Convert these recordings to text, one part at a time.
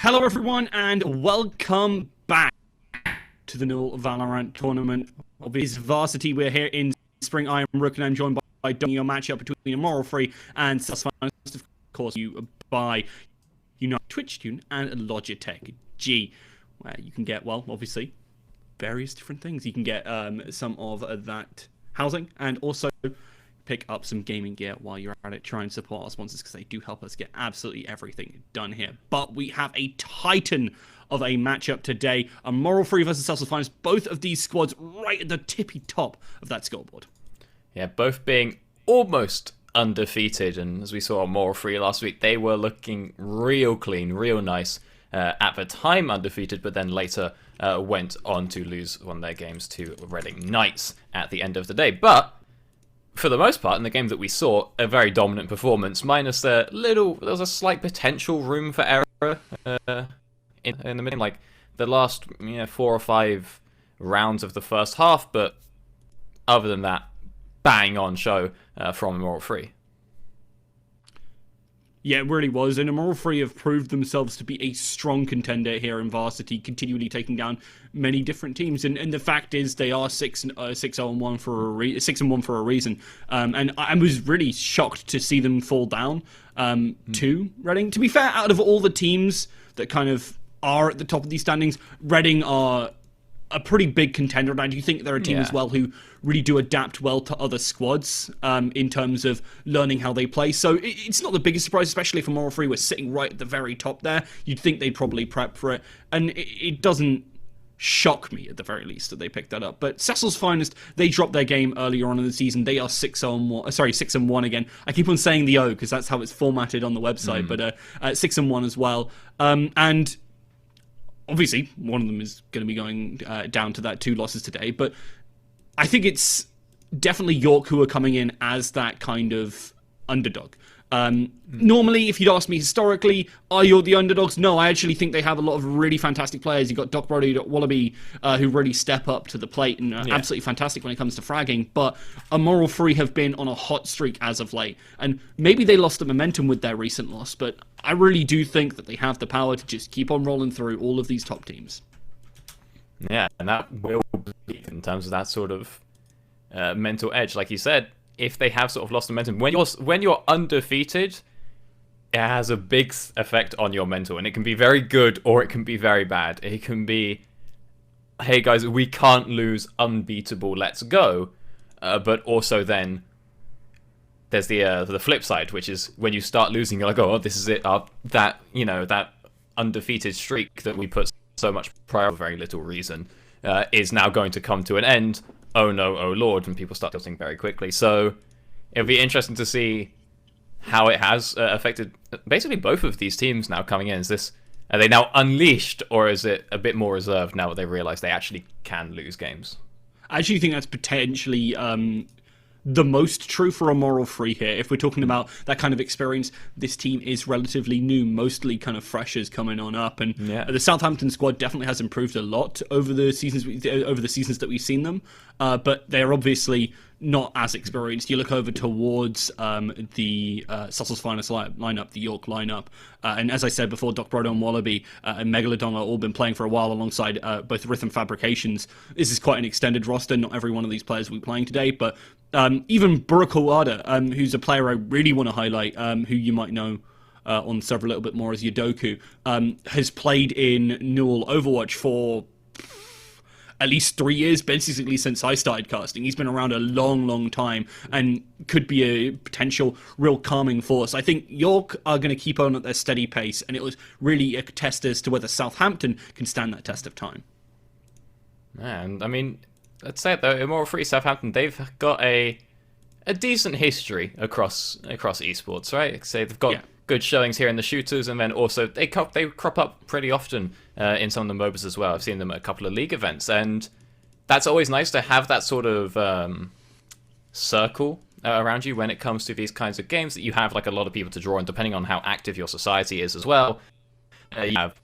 Hello everyone and welcome back to the new Valorant tournament. Obviously, Varsity, we're here in spring. I am Rook and I'm joined by Donny, your matchup between Moral Free and Susfinest. Of course, you by Unite, TwitchTune and Logitech G, where you can get, well, obviously, various different things. You can get some of that housing and also pick up some gaming gear while you're at it. Try and support our sponsors because they do help us get absolutely everything done here. But we have a titan of a matchup today. A Moral Free versus Susfinest. Both of these squads right at the tippy top of that scoreboard. Yeah, both being almost undefeated. And as we saw on Moral Free last week, they were looking real clean, real nice. At the time undefeated, but then later went on to lose one of their games to Reading Knights at the end of the day. But for the most part, in the game that we saw, a very dominant performance, minus there was a slight potential room for error in the middle, like the last 4 or 5 rounds of the first half, but other than that, bang on show from Moral Free. Yeah, it really was, and Moral Free have proved themselves to be a strong contender here in Varsity, continually taking down many different teams. And the fact is, they are 6-0-1 for a 6-1 for a reason. And I was really shocked to see them fall down to Reading. To be fair, out of all the teams that kind of are at the top of these standings, Reading are a pretty big contender, and I do think they're a team as well who really do adapt well to other squads in terms of learning how they play. So it's not the biggest surprise, especially for Moral Free. We're sitting right at the very top there. You'd think they'd probably prep for it, and it doesn't shock me at the very least that they picked that up. But Cecil's Finest, they dropped their game earlier on in the season. They are 6-1 again. I keep on saying the O because that's how it's formatted on the website, but 6-1 as well. And obviously, one of them is going to be going down to that 2 losses today, but I think it's definitely York who are coming in as that kind of underdog. Normally, if you'd ask me historically, are York the underdogs? No, I actually think they have a lot of really fantastic players. You've got Doc Brody, you've got Wallaby, who really step up to the plate and are absolutely fantastic when it comes to fragging, but a Moral Free have been on a hot streak as of late, and maybe they lost the momentum with their recent loss, but I really do think that they have the power to just keep on rolling through all of these top teams. Yeah, and that will be in terms of that sort of mental edge. Like you said, if they have sort of lost momentum, when you're undefeated, it has a big effect on your mental, and it can be very good or it can be very bad. It can be, hey guys, we can't lose, unbeatable, let's go. But also then there's the flip side, which is when you start losing, you're like, oh, this is it. That undefeated streak that we put so much prior for very little reason is now going to come to an end. Oh no, oh lord, and people start tilting very quickly. So it'll be interesting to see how it has affected basically both of these teams now coming in. Are they now unleashed, or is it a bit more reserved now that they realise they actually can lose games? I actually think that's potentially the most true for a Moral Free here. If we're talking about that kind of experience, this team is relatively new, mostly kind of freshers coming on up, and the Southampton squad definitely has improved a lot over the seasons that we've seen them. But they're obviously not as experienced. You look over towards the Sussex Finest lineup, the York lineup, and as I said before, Doc Brodo and Wallaby and Megalodon are all been playing for a while alongside both Rhythm Fabrications. This is quite an extended roster. Not every one of these players will be playing today, but even Burakawada, who's a player I really want to highlight, who you might know on server a little bit more as Yodoku, has played in Newell Overwatch for at least 3 years, basically since I started casting. He's been around a long, long time and could be a potential real calming force. I think York are going to keep on at their steady pace, and it was really a test as to whether Southampton can stand that test of time. And I mean, let's say it though, Immoral Free Southampton, they've got a decent history across esports, right? So they've got good showings here in the shooters, and then also they crop up pretty often in some of the MOBAs as well. I've seen them at a couple of league events, and that's always nice to have that sort of circle around you when it comes to these kinds of games, that you have like a lot of people to draw on, depending on how active your society is as well. You have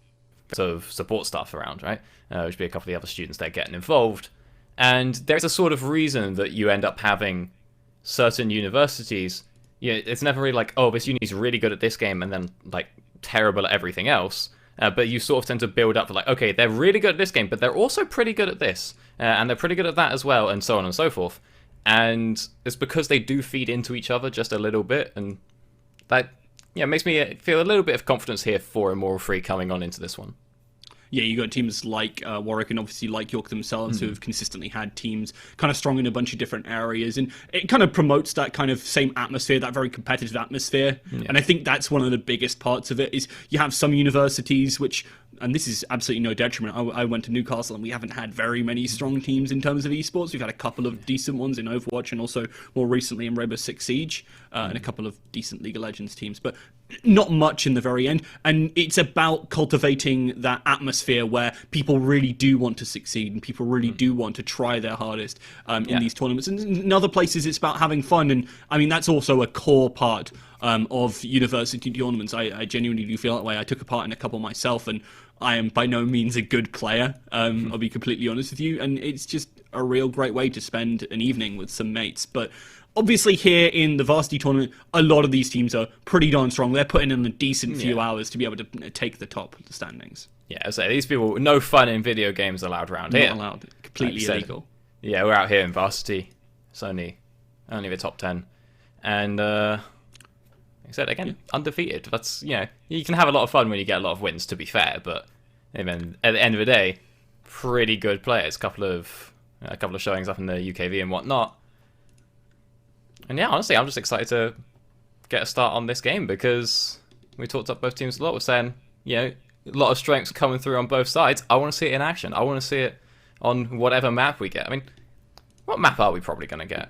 sort of support staff around, right? Which would be a couple of the other students there getting involved. And there's a sort of reason that you end up having certain universities. It's never really like, oh, this uni's really good at this game and then like terrible at everything else. But you sort of tend to build up like, okay, they're really good at this game, but they're also pretty good at this, and they're pretty good at that as well, and so on and so forth. And it's because they do feed into each other just a little bit, and that makes me feel a little bit of confidence here for Immoral Free coming on into this one. Yeah, you got teams like Warwick and obviously like York themselves who have consistently had teams kind of strong in a bunch of different areas, and it kind of promotes that kind of same atmosphere, that very competitive atmosphere. And I think that's one of the biggest parts of it, is you have some universities which, and this is absolutely no detriment, I went to Newcastle and we haven't had very many strong teams in terms of esports. We've had a couple of decent ones in Overwatch and also more recently in Rainbow Six Siege, and a couple of decent League of Legends teams, but not much in the very end. And it's about cultivating that atmosphere where people really do want to succeed and people really do want to try their hardest in these tournaments. And in other places, it's about having fun. And I mean, that's also a core part of university tournaments. I genuinely do feel that way. I took a part in a couple myself, and I am by no means a good player. I'll be completely honest with you. And it's just a real great way to spend an evening with some mates. But obviously here in the Varsity tournament, a lot of these teams are pretty darn strong. They're putting in a decent few hours to be able to take the top of the standings. Yeah, so these people, no fun in video games allowed around here. Not allowed. Completely illegal. Yeah, we're out here in Varsity. It's only the top 10. And, like I said, again, undefeated. That's, you can have a lot of fun when you get a lot of wins, to be fair, but even at the end of the day, pretty good players. A couple of showings up in the UKV and whatnot. And yeah, honestly, I'm just excited to get a start on this game, because we talked up both teams a lot. We're saying, a lot of strengths coming through on both sides. I want to see it in action. I want to see it on whatever map we get. I mean, what map are we probably going to get?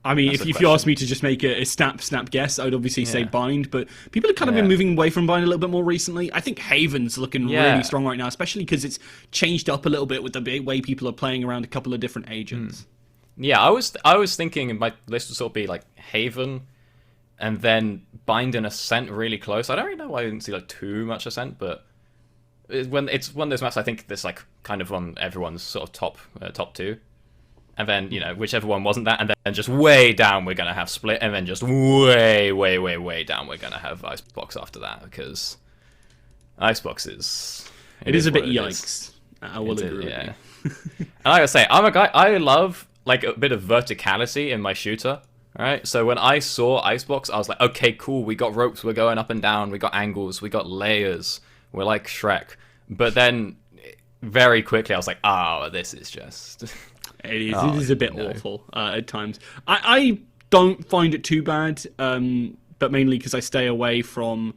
I mean, if you asked me to just make a snap guess, I would obviously say Bind, but people have kind of been moving away from Bind a little bit more recently. I think Haven's looking really strong right now, especially because it's changed up a little bit with the way people are playing around a couple of different agents. Yeah, I was thinking my list would sort of be like Haven, and then Bind and Ascent really close. I don't really know why I didn't see like too much Ascent, but when it's one of those maps, I think that's like kind of on everyone's sort of top two. And then, whichever one wasn't that, and then just way down we're going to have Split, and then just way, way, way, way down we're going to have Icebox after that, because Icebox is... It is a bit yikes. I will agree with you. And like I say, I'm a guy, I love like a bit of verticality in my shooter. All right, so when I saw Icebox, I was like, okay, cool, we got ropes, we're going up and down, we got angles, we got layers, we're like Shrek. But then, very quickly, I was like, oh, this is just... It is a bit awful at times. I don't find it too bad, but mainly because I stay away from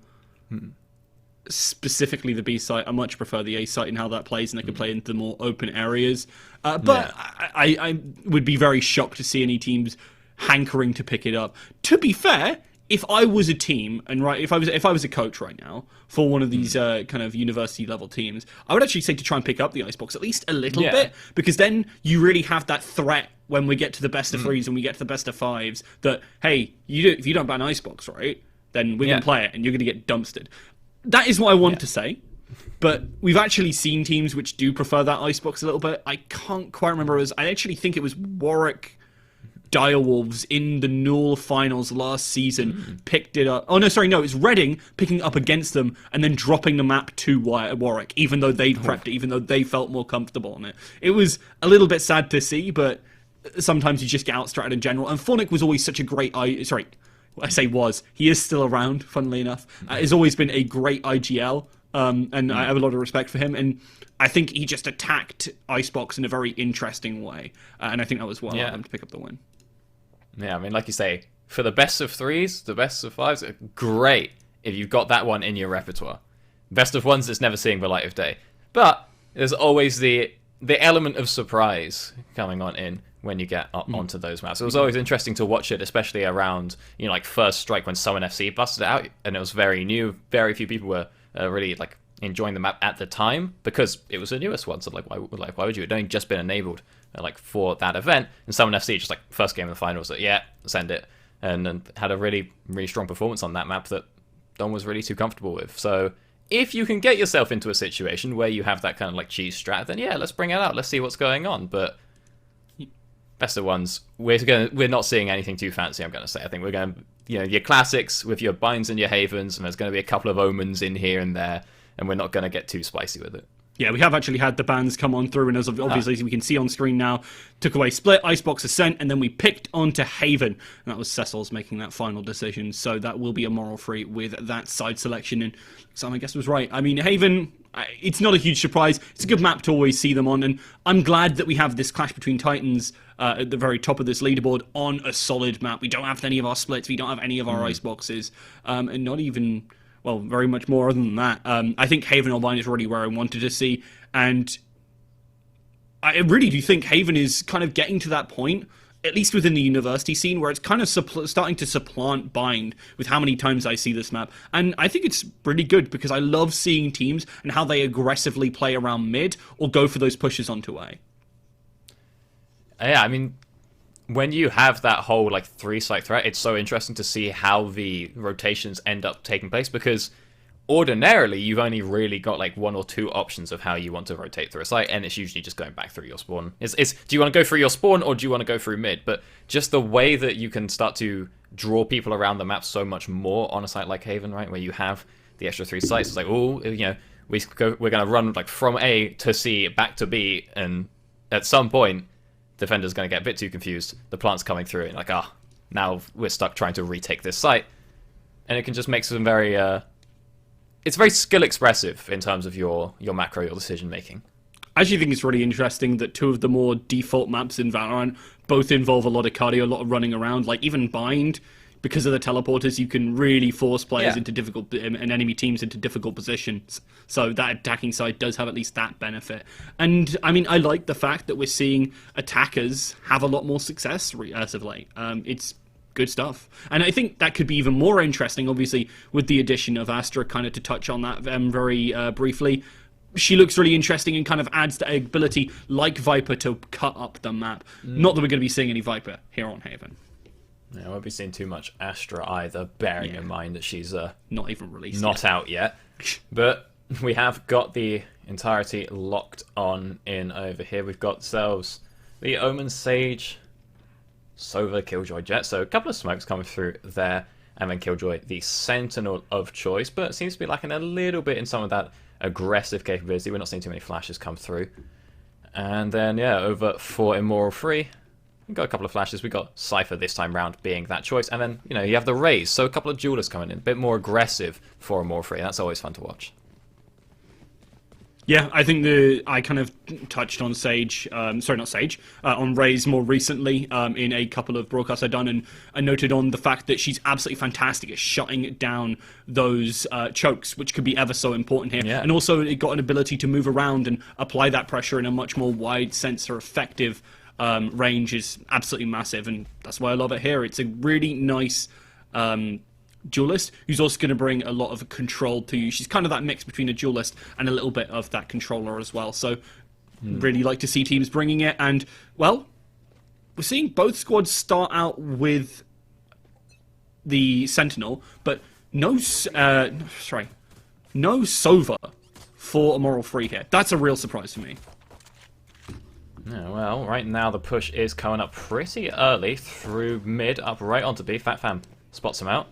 specifically the B site. I much prefer the A site and how that plays, and I can play into the more open areas. But I would be very shocked to see any teams hankering to pick it up. To be fair, if I was a team, and if I was a coach right now for one of these kind of university level teams, I would actually say to try and pick up the Icebox at least a little bit, because then you really have that threat when we get to the best of threes and we get to the best of fives that, hey, if you don't ban Icebox, right, then we're going to play it and you're going to get dumpstered. That is what I want to say. But we've actually seen teams which do prefer that Icebox a little bit. I can't quite remember. I actually think it was Warwick Direwolves in the Null finals last season picked it up. Oh, no, sorry, no, it was Reading picking it up against them and then dropping the map to Warwick, even though they'd prepped it, even though they felt more comfortable on it. It was a little bit sad to see, but sometimes you just get outstratted in general. And Phonic was always such a great... Sorry, I say was. He is still around, funnily enough. Has always been a great IGL, and I have a lot of respect for him. And I think he just attacked Icebox in a very interesting way. And I think that was what allowed him to pick up the win. Yeah, I mean, like you say, for the best of threes, the best of fives, great if you've got that one in your repertoire. Best of ones, it's never seeing the light of day. But there's always the element of surprise coming on in when you get onto those maps. It was always interesting to watch it, especially around, like First Strike when Summon FC busted it out, and it was very new. Very few people were really like enjoying the map at the time because it was the newest one. So why would you? It had only just been enabled for that event, and Summon FC just first game of the finals, send it, and had a really, really strong performance on that map that Don was really too comfortable with. So if you can get yourself into a situation where you have that kind of cheese strat, then let's bring it out, let's see what's going on. But best of ones, we're not seeing anything too fancy, I'm going to say. I think we're going to, your classics with your binds and your havens, and there's going to be a couple of omens in here and there, and we're not going to get too spicy with it. Yeah, we have actually had the bans come on through, and as obviously as we can see on screen now, took away Split, Icebox Ascent, and then we picked onto Haven. And that was Cecil's making that final decision, so that will be a moral free with that side selection, and Sam, I guess, was right. I mean, Haven, it's not a huge surprise. It's a good map to always see them on, and I'm glad that we have this clash between Titans at the very top of this leaderboard on a solid map. We don't have any of our splits, we don't have any of our Iceboxes, and not even... well, very much more other than that. I think Haven Online is really where I wanted to see, and I really do think Haven is kind of getting to that point, at least within the university scene, where it's kind of starting to supplant Bind with how many times I see this map. And I think it's really good, because I love seeing teams and how they aggressively play around mid or go for those pushes onto A. Yeah, I mean... when you have that whole three-site threat, it's so interesting to see how the rotations end up taking place, because ordinarily you've only really got one or two options of how you want to rotate through a site, and it's usually just going back through your spawn. It's do you want to go through your spawn or do you want to go through mid? But just the way that you can start to draw people around the map so much more on a site like Haven, right, where you have the extra three sites, it's we're going to run from A to C back to B, and at some point defender's going to get a bit too confused. The plant's coming through, and now we're stuck trying to retake this site. And it can just make some very... it's very skill expressive in terms of your macro, your decision making. I actually think it's really interesting that two of the more default maps in Valorant both involve a lot of cardio, a lot of running around. Even Bind, because of the teleporters, you can really force players into difficult, and enemy teams into difficult positions. So that attacking side does have at least that benefit. And I mean, I like the fact that we're seeing attackers have a lot more success as of late. It's good stuff. And I think that could be even more interesting, obviously, with the addition of Astra, kind of to touch on that very briefly. She looks really interesting and kind of adds the ability, like Viper, to cut up the map. Not that we're going to be seeing any Viper here on Haven. Yeah, I won't be seeing too much Astra either, bearing in mind that she's not even released, not out yet. But we have got the entirety locked on in over here. We've got ourselves the Omen Sage, Sova, Killjoy, Jet. So a couple of smokes coming through there, and then Killjoy, the Sentinel of choice. But it seems to be lacking a little bit in some of that aggressive capability. We're not seeing too many flashes come through. And then, over for Immoral Free. We got a couple of flashes. We got Cypher this time round being that choice. And then, you know, you have the Raze. So a couple of duelists coming in. A bit more aggressive for Amorphy. That's always fun to watch. Yeah, I think I kind of touched on Sage, sorry, not Sage, on Raze more recently in a couple of broadcasts I've done, and I noted on the fact that she's absolutely fantastic at shutting down those chokes, which could be ever so important here. Yeah. And also it got an ability to move around and apply that pressure in a much more wide sense. Her effective range is absolutely massive, and that's why I love it here. It's a really nice duelist who's also going to bring a lot of control to you. She's kind of that mix between a duelist and a little bit of that controller as well. So really like to see teams bringing it. And, well, we're seeing both squads start out with the Sentinel, but no Sova for a Moral Free here. That's a real surprise for me. Yeah, well, right now the push is coming up pretty early through mid, up right onto B. FatFam spots him out.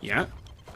Yeah,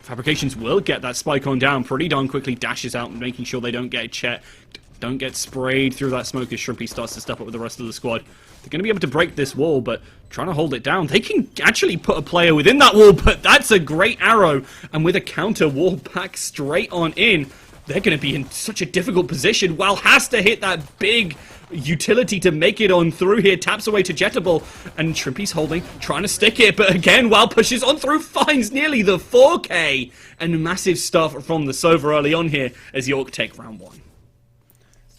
Fabrications will get that spike on down pretty darn quickly, dashes out, making sure they don't get checked, don't get sprayed through that smoke as Shrimpy starts to step up with the rest of the squad. They're going to be able to break this wall, but trying to hold it down. They can actually put a player within that wall, but that's a great arrow. And with a counter wall back straight on in, they're going to be in such a difficult position. Well, has to hit that big utility to make it on through here. Taps away to Jettable, and Shrimpy's holding, trying to stick it, but again, Wow pushes on through, finds nearly the 4K, and massive stuff from the Sova early on here as York take round one.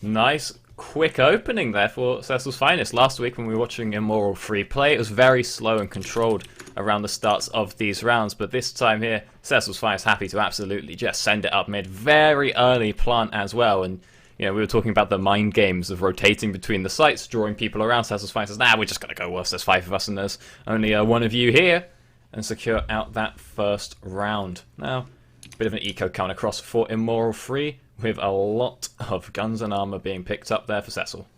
Nice quick opening there for Cecil's Finest. Last week when we were watching Immoral Free play, it was very slow and controlled around the starts of these rounds, but this time here, Cecil's Finest happy to absolutely just send it up mid. Very early plant as well, and you know, we were talking about the mind games of rotating between the sites, drawing people around. Cecil's Finest says, nah, we're just going to go worse. There's 5 of us and there's only one of you here, and secure out that first round. Now, a bit of an eco count across for Immoral Free, with a lot of guns and armor being picked up there for Cecil.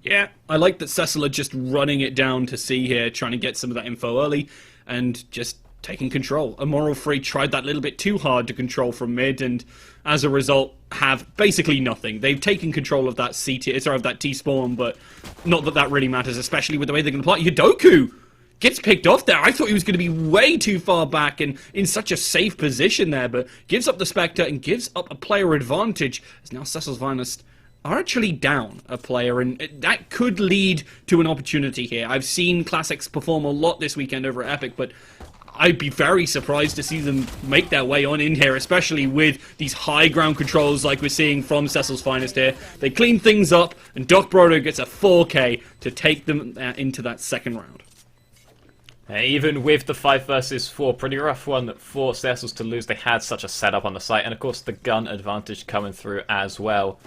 Yeah, I like that Cecil are just running it down to C here, trying to get some of that info early, and just taking control. Immoral Free tried that little bit too hard to control from mid, and as a result, have basically nothing. They've taken control of that of that T-spawn, but not that that really matters, especially with the way they're going to play. Yodoku gets picked off there. I thought he was going to be way too far back and in such a safe position there, but gives up the Spectre and gives up a player advantage, as now Cecil's Finest are actually down a player, and that could lead to an opportunity here. I've seen Classics perform a lot this weekend over at Epic, but I'd be very surprised to see them make their way on in here, especially with these high ground controls like we're seeing from Cecil's Finest here. They clean things up, and Doc Brodo gets a 4K to take them into that second round. Even with the 5 versus 4, pretty rough one for Cecil's to lose. They had such a setup on the site, and of course the gun advantage coming through as well.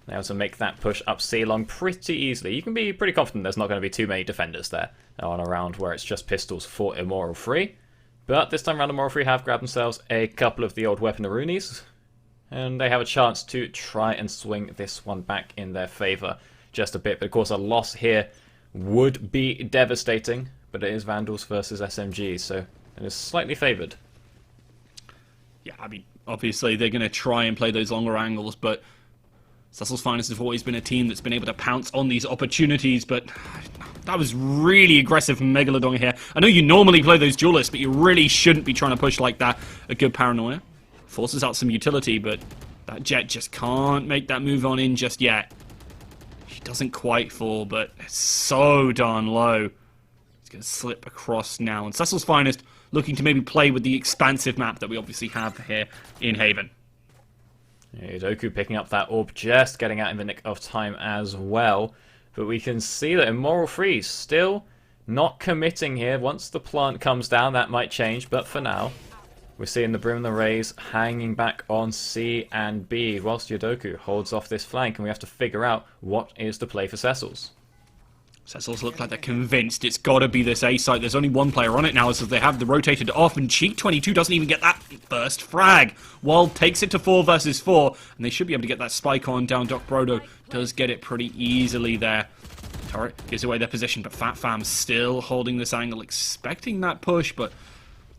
They also make that push up C-long pretty easily. You can be pretty confident there's not going to be too many defenders there on a round where it's just pistols for Immoral Free. But this time around, Immoral Free have grabbed themselves a couple of the old weaponaroonies, and they have a chance to try and swing this one back in their favour just a bit. But of course, a loss here would be devastating, but it is Vandals versus SMGs, so it is slightly favoured. Yeah, I mean, obviously they're going to try and play those longer angles, but Cecil's Finest have always been a team that's been able to pounce on these opportunities, but that was really aggressive from Megalodon here. I know you normally play those duelists, but you really shouldn't be trying to push like that. A good paranoia. Forces out some utility, but that Jet just can't make that move on in just yet. She doesn't quite fall, but it's so darn low. It's going to slip across now. And Cecil's Finest looking to maybe play with the expansive map that we obviously have here in Haven. Doku picking up that orb, just getting out in the nick of time as well. But we can see that Immoral Free still not committing here. Once the plant comes down, that might change. But for now, we're seeing the Brim and the Rays hanging back on C and B, whilst Yodoku holds off this flank. And we have to figure out what is the play for Cecil's. Cecil's look like they're convinced it's got to be this A site. There's only one player on it now, so they have the rotated off, and Cheek22 doesn't even get that first frag. Wald takes it to 4 versus 4, and they should be able to get that spike on down. Doc Brodo does get it pretty easily there. Turret gives away their position, but Fat Fam's still holding this angle, expecting that push, but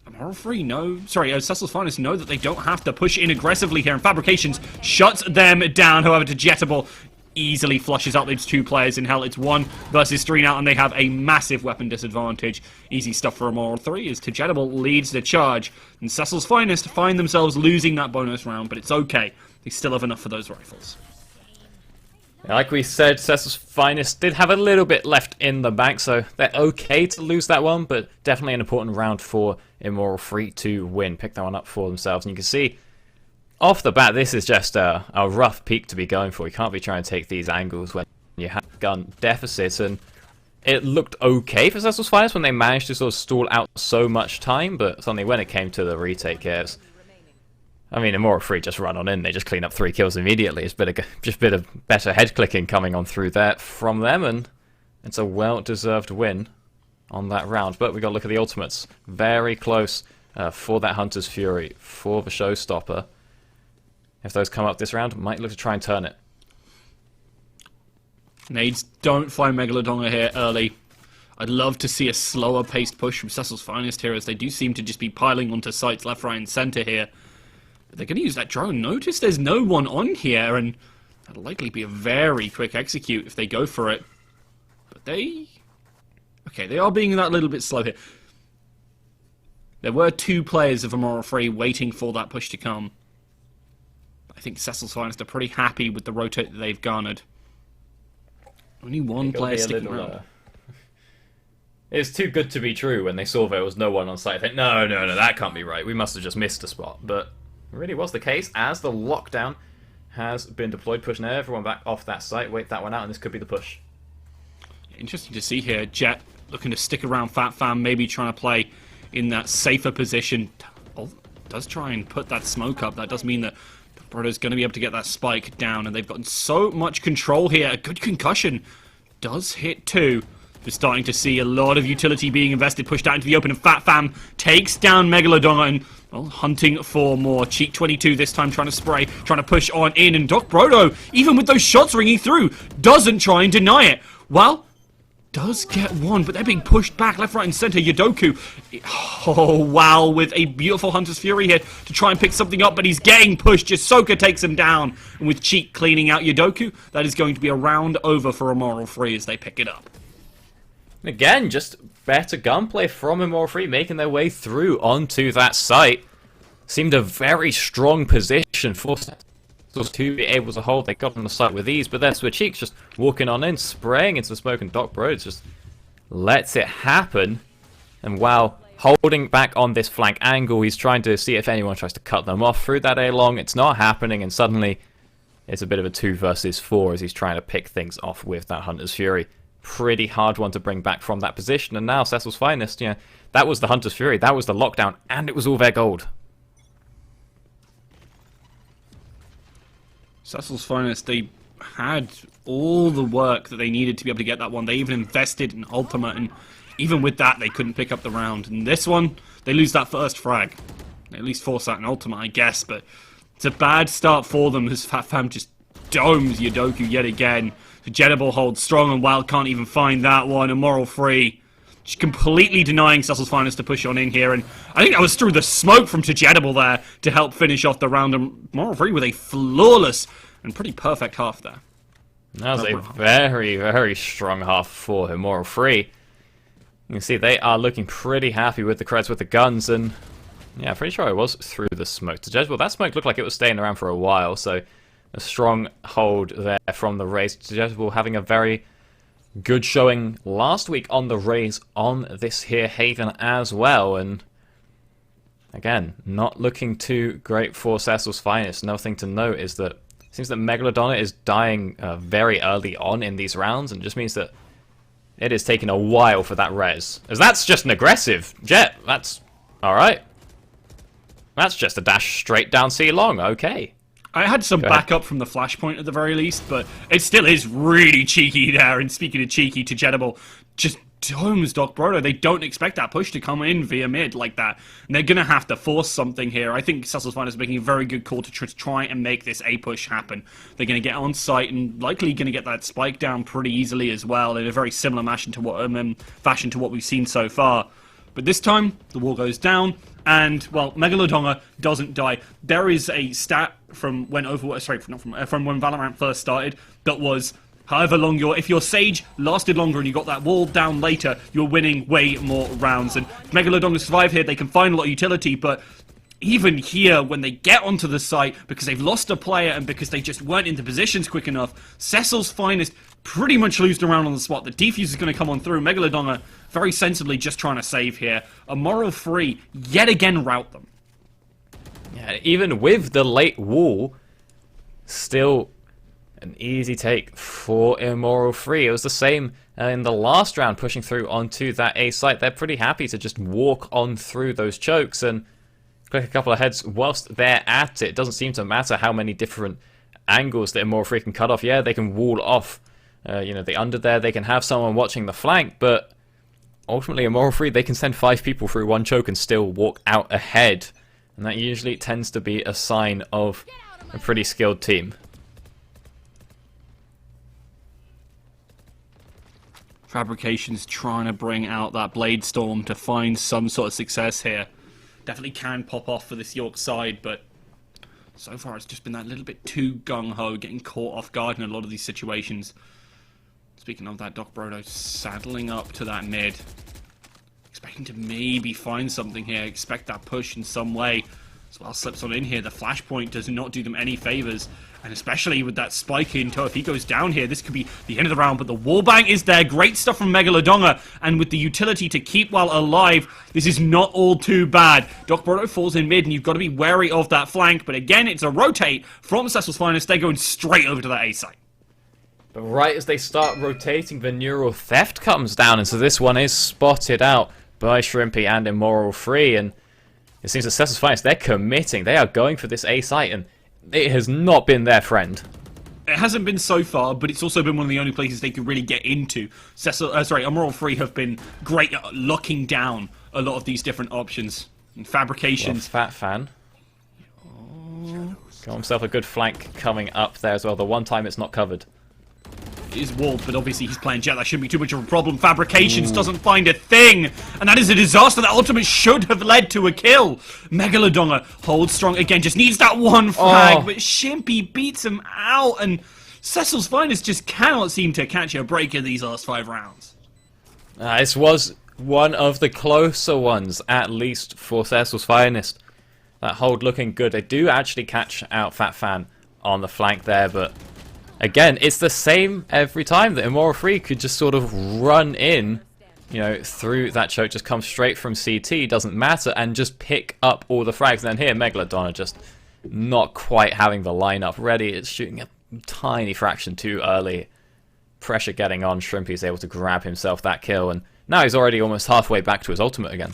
Immoral Free Cecil's Finest know that they don't have to push in aggressively here, and Fabrications shuts them down, however, to Jettable. easily flushes out those 2 players. In hell, it's 1 versus 3 now, and they have a massive weapon disadvantage. Easy stuff for Immoral 3 as Tjedible leads the charge, and Cecil's Finest find themselves losing that bonus round, but it's okay. They still have enough for those rifles. Like we said, Cecil's Finest did have a little bit left in the bank, so they're okay to lose that one, but definitely an important round for Immoral 3 to win. Pick that one up for themselves, and you can see off the bat, this is just a rough peak to be going for. You can't be trying to take these angles when you have gun deficits, and it looked okay for Cecil's Finest when they managed to sort of stall out so much time, but suddenly when it came to the retake here, I mean, Immoral 3 just run on in. They just clean up 3 kills immediately. It's just a bit of better head clicking coming on through there from them, and it's a well-deserved win on that round. But we got to look at the ultimates. Very close for that Hunter's Fury, for the showstopper. If those come up this round, might look to try and turn it. Nades don't find Megalodon here early. I'd love to see a slower paced push from Cecil's Finest here, as they do seem to just be piling onto sites left, right, and centre here. They're going to use that drone. Notice there's no one on here, and that'll likely be a very quick execute if they go for it. But they are being that little bit slow here. There were 2 players of Immoral 3 waiting for that push to come. I think Cecil's Finest are pretty happy with the rotate that they've garnered. Only 1 player sticking around. It's too good to be true when they saw there was no one on site. They think, no, that can't be right. We must have just missed a spot. But it really was the case, as the lockdown has been deployed, pushing everyone back off that site. Wait that one out, and this could be the push. Interesting to see here. Jet looking to stick around Fat Fam, maybe trying to play in that safer position. Oh, does try and put that smoke up. That does mean that Brodo's going to be able to get that spike down, and they've gotten so much control here. A good concussion does hit 2. We're starting to see a lot of utility being invested, pushed out into the open, and Fat Fam takes down Megalodon, and well, hunting for more. Cheek 22 this time, trying to spray, trying to push on in, and Doc Brodo, even with those shots ringing through, doesn't try and deny it. Well, does get 1, but they're being pushed back left, right, and center. Yodoku, oh wow, with a beautiful Hunter's Fury here to try and pick something up, but he's getting pushed. Jisoka takes him down, and with Cheek cleaning out Yodoku, that is going to be a round over for Immoral 3 as they pick it up. Again, just better gunplay from Immoral 3, making their way through onto that site. Seemed a very strong position for Cecil's to be able to hold. They got on the site with ease, but then Cheeks just walking on in, spraying into the smoke, and Doc Broads just lets it happen. And while holding back on this flank angle, he's trying to see if anyone tries to cut them off through that A-long. It's not happening, and suddenly it's a bit of a 2 versus 4 as he's trying to pick things off with that Hunter's Fury. Pretty hard one to bring back from that position, and now Cecil's Finest, that was the Hunter's Fury, that was the lockdown, and it was all their gold. Cecil's Finest, they had all the work that they needed to be able to get that one. They even invested in Ultimate, and even with that, they couldn't pick up the round. And this one, they lose that first frag. They at least force that in Ultimate, I guess, but it's a bad start for them as Fat Fam just domes Yodoku yet again. Tjedible holds strong, and Wild can't even find that one. Immoral 3 just completely denying Cecil's Finest to push on in here, and I think that was through the smoke from Tjedible there to help finish off the round. And Immoral 3 with a flawless and pretty perfect half there. That was a very, very strong half for Immoral 3. You can see they are looking pretty happy with the creds with the guns, and yeah, pretty sure it was through the smoke. Tjedible, that smoke looked like it was staying around for a while, so a strong hold there from the Rays. Tjedible having a very good showing last week on the Rays on this here Haven as well, and again, not looking too great for Cecil's Finest. Another thing to note is that it seems that Megalodon is dying very early on in these rounds, and it just means that it is taking a while for that res. As that's just an aggressive Jet. That's alright. That's just a dash straight down C long. Okay. I had some backup from the flashpoint at the very least, but it still is really cheeky there. And speaking of cheeky, Tjedible just domes Doc Brodo. They don't expect that push to come in via mid like that. And they're going to have to force something here. I think Cecil's Finest is making a very good call to try and make this A push happen. They're going to get on site and likely going to get that spike down pretty easily as well, in a very similar fashion to what we've seen so far. But this time, the wall goes down, and, well, Megalodon doesn't die. There is a stat from when from when Valorant first started. That was however long if your Sage lasted longer and you got that wall down later, you're winning way more rounds. And Megalodon survive here. They can find a lot of utility, but even here, when they get onto the site, because they've lost a player and because they just weren't into positions quick enough, Cecil's Finest pretty much lose the round on the spot. The defuse is going to come on through. Megalodon are very sensibly just trying to save here. A moral free yet again rout them. Yeah, even with the late wall, still an easy take for Immoral Free. It was the same in the last round, pushing through onto that A site. They're pretty happy to just walk on through those chokes and click a couple of heads whilst they're at it. It doesn't seem to matter how many different angles that Immoral Free can cut off. Yeah, they can wall off the under there. They can have someone watching the flank, but ultimately Immoral Free, they can send 5 people through one choke and still walk out ahead. And that usually tends to be a sign of a pretty skilled team. Fabrication's trying to bring out that Blade Storm to find some sort of success here. Definitely can pop off for this York side, but so far it's just been that little bit too gung-ho, getting caught off guard in a lot of these situations. Speaking of that, Doc Brodo saddling up to that mid. Expecting to maybe find something here. Expect that push in some way. As well slips on in here. The flashpoint does not do them any favors. And especially with that spike in tow, if he goes down here, this could be the end of the round. But the wallbang is there. Great stuff from Megalodonga. And with the utility to keep while alive, this is not all too bad. Doc Brodo falls in mid, and you've got to be wary of that flank. But again, it's a rotate from Cecil's Finest. They're going straight over to that A site. But right as they start rotating, the Neural Theft comes down. And so this one is spotted out by Shrimpy and Immoral Free. And it seems that Cecil's Finest, they're committing. They are going for this A site, and it has not been their friend. It hasn't been so far, but it's also been one of the only places they could really get into. Immoral Free have been great at locking down a lot of these different options. And Fabrications. Well, Fat Fan. Got himself a good flank coming up there as well. The one time it's not covered. It is walled, but obviously he's playing Jet. That shouldn't be too much of a problem. Fabrications doesn't find a thing, and that is a disaster. That ultimate should have led to a kill. Megalodonga holds strong again, just needs that one frag, but Shimpy beats him out, and Cecil's Finest just cannot seem to catch a break in these last 5 rounds. This was one of the closer ones, at least for Cecil's Finest. That hold looking good. They do actually catch out Fat Fan on the flank there, but again, it's the same every time that Immoral Free could just sort of run in, through that choke, just come straight from CT, doesn't matter, and just pick up all the frags. And then here, Megalodon are just not quite having the lineup ready. It's shooting a tiny fraction too early. Pressure getting on. Shrimpy's able to grab himself that kill, and now he's already almost halfway back to his ultimate again.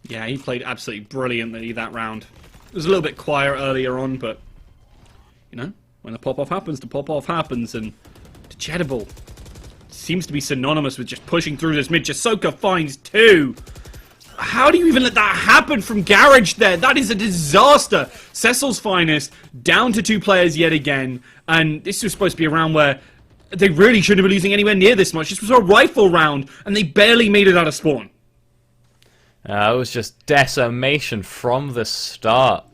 Yeah, he played absolutely brilliantly that round. It was a little bit quieter earlier on, but when the pop-off happens, the pop-off happens, and Jedable seems to be synonymous with just pushing through this mid. Jasoka finds 2. How do you even let that happen from Garage there? That is a disaster. Cecil's Finest down to 2 players yet again, and this was supposed to be a round where they really shouldn't be losing anywhere near this much. This was a rifle round, and they barely made it out of spawn. It was just decimation from the start.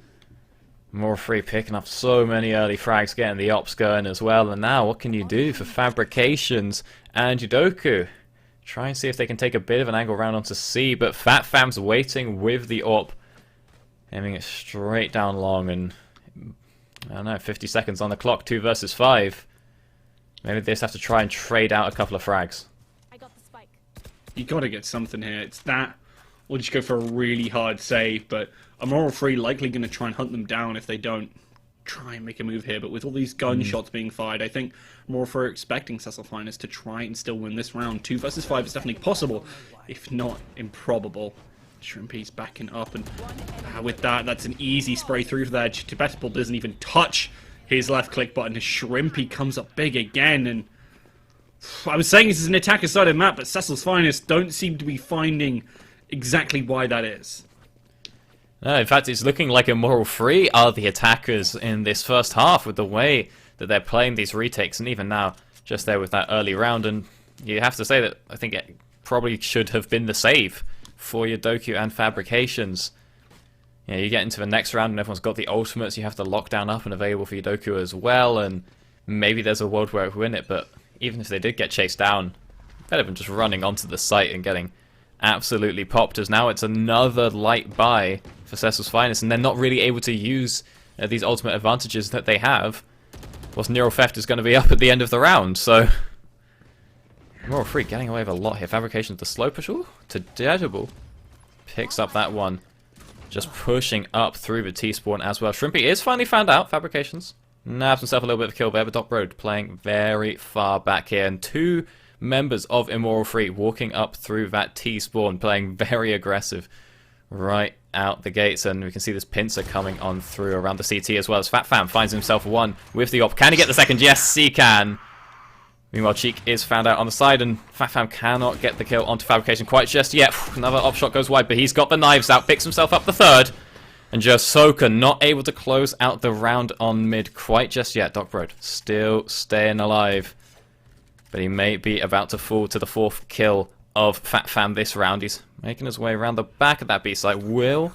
Immoral Free picking up so many early frags, getting the ops going as well. And now, what can you do for Fabrications and Judoku? Try and see if they can take a bit of an angle round onto C, but Fat Fam's waiting with the op, aiming it straight down long, and I don't know, 50 seconds on the clock, 2 versus 5. Maybe they just have to try and trade out a couple of frags. I got the spike. You gotta get something here. It's that, or just go for a really hard save, but Immoral Free likely going to try and hunt them down if they don't try and make a move here. But with all these gunshots being fired, I think Immoral Free are expecting Cecil Finest to try and still win this round. 2 versus 5 is definitely possible, if not improbable. Shrimpy's backing up, and with that, that's an easy spray through for that. Tibetable doesn't even touch his left click button. Shrimpy comes up big again, and I was saying this is an attacker-sided map, but Cecil's Finest don't seem to be finding exactly why that is. No, in fact, it's looking like Immoral Free are the attackers in this first half with the way that they're playing these retakes, and even now, just there with that early round. And you have to say that I think it probably should have been the save for your Doku and Fabrications. you know, you get into the next round and everyone's got the ultimates, you have the lockdown up and available for Yudoku as well, and maybe there's a world where it will win it, but even if they did get chased down, better than just running onto the site and getting absolutely popped, as now it's another light buy for Cecil's Finest, and they're not really able to use these ultimate advantages that they have, whilst Neural Theft is going to be up at the end of the round, so... Moral Free getting away with a lot here. Fabrication's the slow push. Ooh, to Deadable. Picks up that one. Just pushing up through the T-spawn as well. Shrimpy is finally found out. Fabrications nabs himself a little bit of a kill there, but Doc Road playing very far back here. And two members of Immoral Free walking up through that T-spawn, playing very aggressive right out the gates. And we can see this pincer coming on through around the CT as well, as Fat Fam finds himself one with the op. Can he get the second? Yes, he can. Meanwhile, Cheek is found out on the side, and Fat Fam cannot get the kill onto Fabrication quite just yet. Another op shot goes wide, but he's got the knives out, picks himself up the third. And Josoka not able to close out the round on mid quite just yet. Doc Road still staying alive. But he may be about to fall to the fourth kill of Fat Fam this round. He's making his way around the back of that B site. Will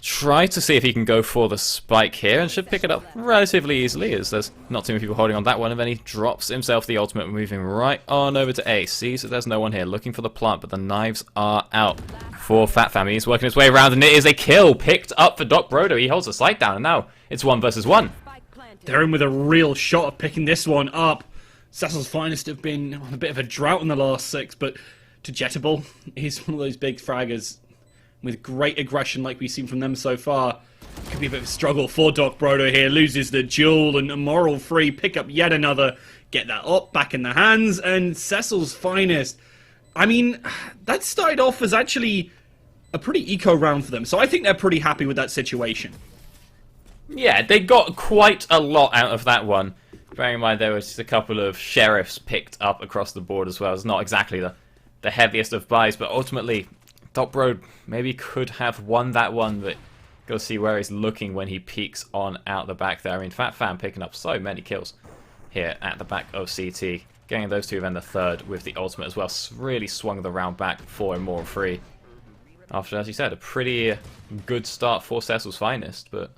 try to see if he can go for the spike here, and should pick it up relatively easily, as there's not too many people holding on that one, and then he drops himself the ultimate, moving right on over to A. Sees that there's no one here, looking for the plant, but the knives are out for Fat Fam. He's working his way around, and it is a kill picked up for Doc Brodo. He holds the site down, and now it's 1 versus 1. They're in with a real shot of picking this one up. Cecil's Finest have been on a bit of a drought in the last 6, but Dejetable is one of those big fraggers with great aggression like we've seen from them so far. Could be a bit of a struggle for Doc Brodo here. Loses the duel, and Moral Free pick up yet another. Get that up, back in the hands, and Cecil's Finest. I mean, that started off as actually a pretty eco round for them, so I think they're pretty happy with that situation. Yeah, they got quite a lot out of that one. Bearing in mind there was just a couple of sheriffs picked up across the board as well. It's not exactly the heaviest of buys, but ultimately Doc Road maybe could have won that one, but go see where he's looking when he peeks on out the back there. I mean, Fat Fam picking up so many kills here at the back of CT. Getting those two, then the third with the ultimate as well. Really swung the round back for Immoral Free. After, as you said, a pretty good start for Cecil's Finest, but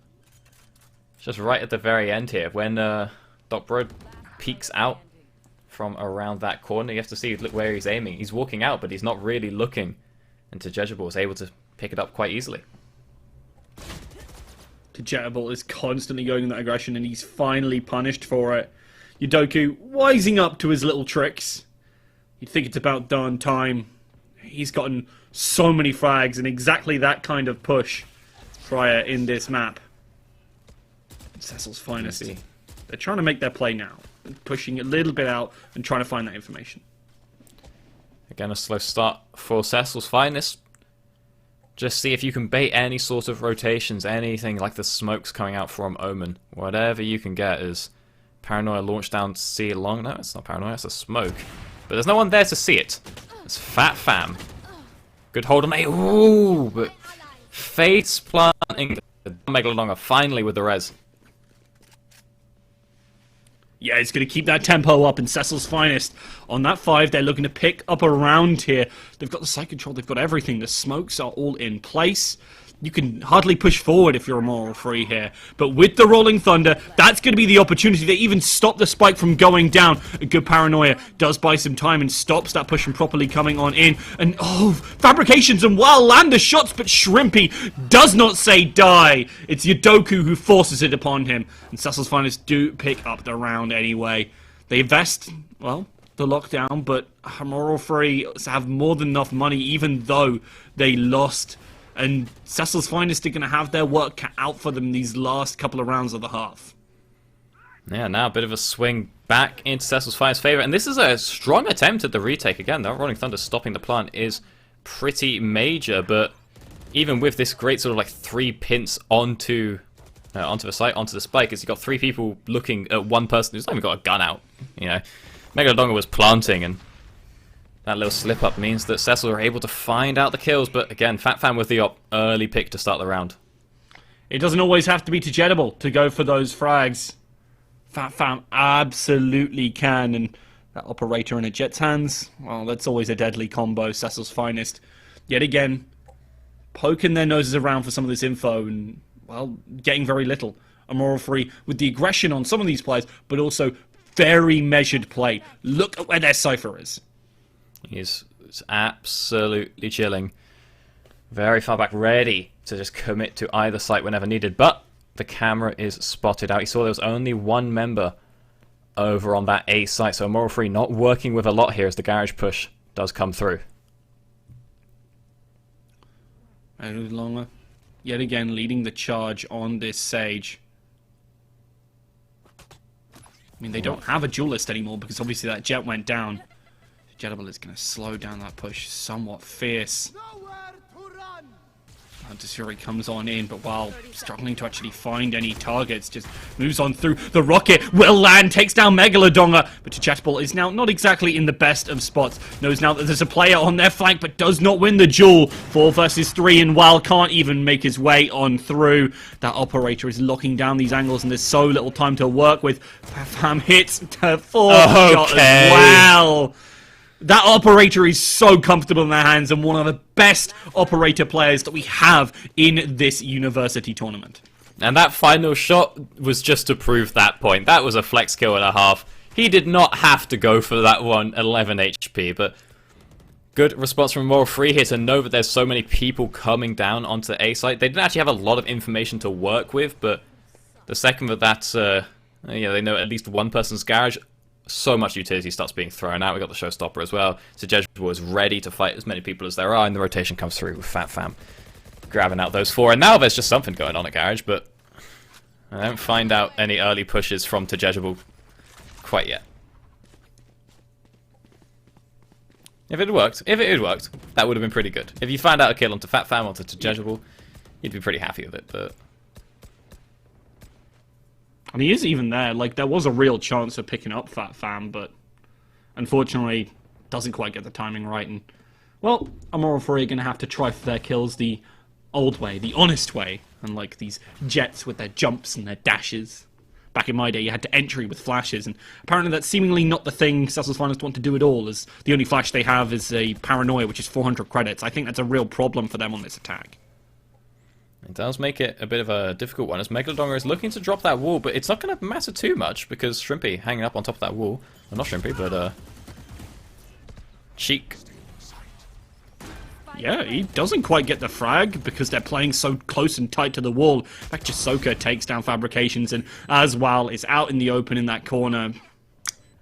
just right at the very end here, when Doc Road peeks out from around that corner, you have to see look where he's aiming. He's walking out, but he's not really looking. And Dejetable is able to pick it up quite easily. Dejetable is constantly going in that aggression, and he's finally punished for it. Yudoku wising up to his little tricks. You'd think it's about done time. He's gotten so many frags and exactly that kind of push prior in this map. Cecil's Finest. They're trying to make their play now. Pushing a little bit out and trying to find that information. Again, a slow start for Cecil's Finest. Just see if you can bait any sort of rotations, anything like the smokes coming out from Omen. Whatever you can get is Paranoia launched down C long. No, it's not Paranoia, it's a smoke. But there's no one there to see it. It's Fat Fam. Good hold on A. Ooh, but face planting. Megalodon finally with the res. Yeah, it's going to keep that tempo up, and Cecil's Finest on that 5. They're looking to pick up around here. They've got the site control, they've got everything. The smokes are all in place. You can hardly push forward if you're a Moral Free here. But with the Rolling Thunder, that's going to be the opportunity. They even stop the spike from going down. A good Paranoia does buy some time and stops that push from properly coming on in. And, oh, Fabrications and well land the shots, but Shrimpy does not say die. It's Yudoku who forces it upon him. And Cecil's Finest do pick up the round anyway. They invest, well, the lockdown, but Moral Free have more than enough money, even though they lost. And Cecil's Finest are going to have their work cut out for them these last couple of rounds of the half. Yeah, now a bit of a swing back into Cecil's Finest's favour. And this is a strong attempt at the retake. Again, the Rolling Thunder stopping the plant is pretty major. But even with this great sort of like 3 pints onto the site, onto the spike, is you've got 3 people looking at one person who's not even got a gun out. You know, Megalodonga was planting, and that little slip-up means that Cecil are able to find out the kills, but again, Fat Fam with the early pick to start the round. It doesn't always have to be Dejetable to go for those frags. Fat Fam absolutely can, and that operator in a Jet's hands, well, that's always a deadly combo. Cecil's Finest, yet again, poking their noses around for some of this info and, well, getting very little. Amoral Free with the aggression on some of these players, but also very measured play. Look at where their Cypher is. He's absolutely chilling. Very far back, ready to just commit to either site whenever needed. But the camera is spotted out. You saw there was only one member over on that A site, so Amoral Free not working with a lot here as the garage push does come through. Longer, yet again leading the charge on this Sage. I mean, they don't have a duelist anymore because obviously that jet went down. Jetable is going to slow down that push somewhat fierce. Fury comes on in, but while struggling to actually find any targets, just moves on through. The rocket will land, takes down Megalodonga, but Jetable is now not exactly in the best of spots. Knows now that there's a player on their flank, but does not win the duel. 4 versus 3, and Wal can't even make his way on through. That operator is locking down these angles, and there's so little time to work with. Fam hits the 4th shot as well. That operator is so comfortable in their hands and one of the best operator players that we have in this university tournament. And that final shot was just to prove that point. That was a flex kill and a half. He did not have to go for that one, 11 HP, but good response from Amoral Free here to know that there's so many people coming down onto the A site. They didn't actually have a lot of information to work with, but the second that they know at least one person's garage, so much utility starts being thrown out. We got the showstopper as well. So Jetable is ready to fight as many people as there are, and the rotation comes through with Fat Fam grabbing out those 4. And now there's just something going on at garage, but I don't find out any early pushes from Jetable quite yet. If it had worked, that would have been pretty good. If you find out a kill onto Fat Fam, onto Jetable, you'd be pretty happy with it, but And he is even there. Like, there was a real chance of picking up Fat Fam, but unfortunately doesn't quite get the timing right. And, well, Amoral Free are going to have to try for their kills the old way, the honest way, unlike these jets with their jumps and their dashes. Back in my day, you had to entry with flashes, and apparently that's seemingly not the thing Cecil's Finest want to do at all, as the only flash they have is a Paranoia, which is 400 credits. I think that's a real problem for them on this attack. It does make it a bit of a difficult one, as Megalodonga is looking to drop that wall, but it's not going to matter too much, because Shrimpy hanging up on top of that wall. Well, not Shrimpy, but Cheek. Yeah, he doesn't quite get the frag, because they're playing so close and tight to the wall. In fact, Jisoka takes down Fabrications, and as well is out in the open in that corner.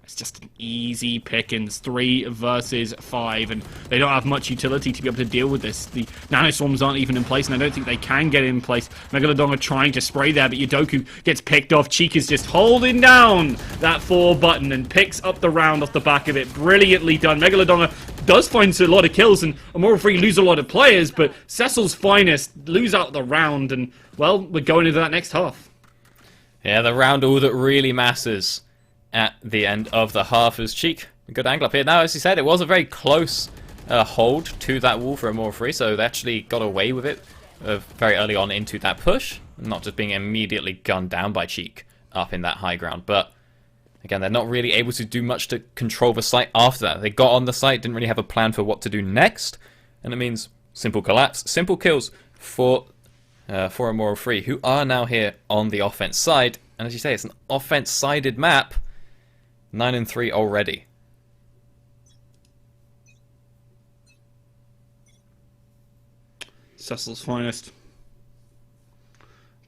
It's just an easy pickings, 3 versus 5, and they don't have much utility to be able to deal with this. The nanoswarms aren't even in place, and I don't think they can get in place. Megalodonga trying to spray there, but Yodoku gets picked off. Cheek is just holding down that 4 button and picks up the round off the back of it. Brilliantly done. Megalodonga does find a lot of kills, and Amoral Free lose a lot of players, but Cecil's Finest lose out the round, and, well, we're going into that next half. Yeah, the round all that really matters at the end of the half is Cheek. A good angle up here. Now, as you said, it was a very close hold to that wall for Amoral Free, so they actually got away with it very early on into that push, not just being immediately gunned down by Cheek up in that high ground. But again, they're not really able to do much to control the site after that. They got on the site, didn't really have a plan for what to do next, and it means simple collapse, simple kills for Amoral Free, who are now here on the offense side. And as you say, it's an offense-sided map. 9-3 already. Cecil's Finest.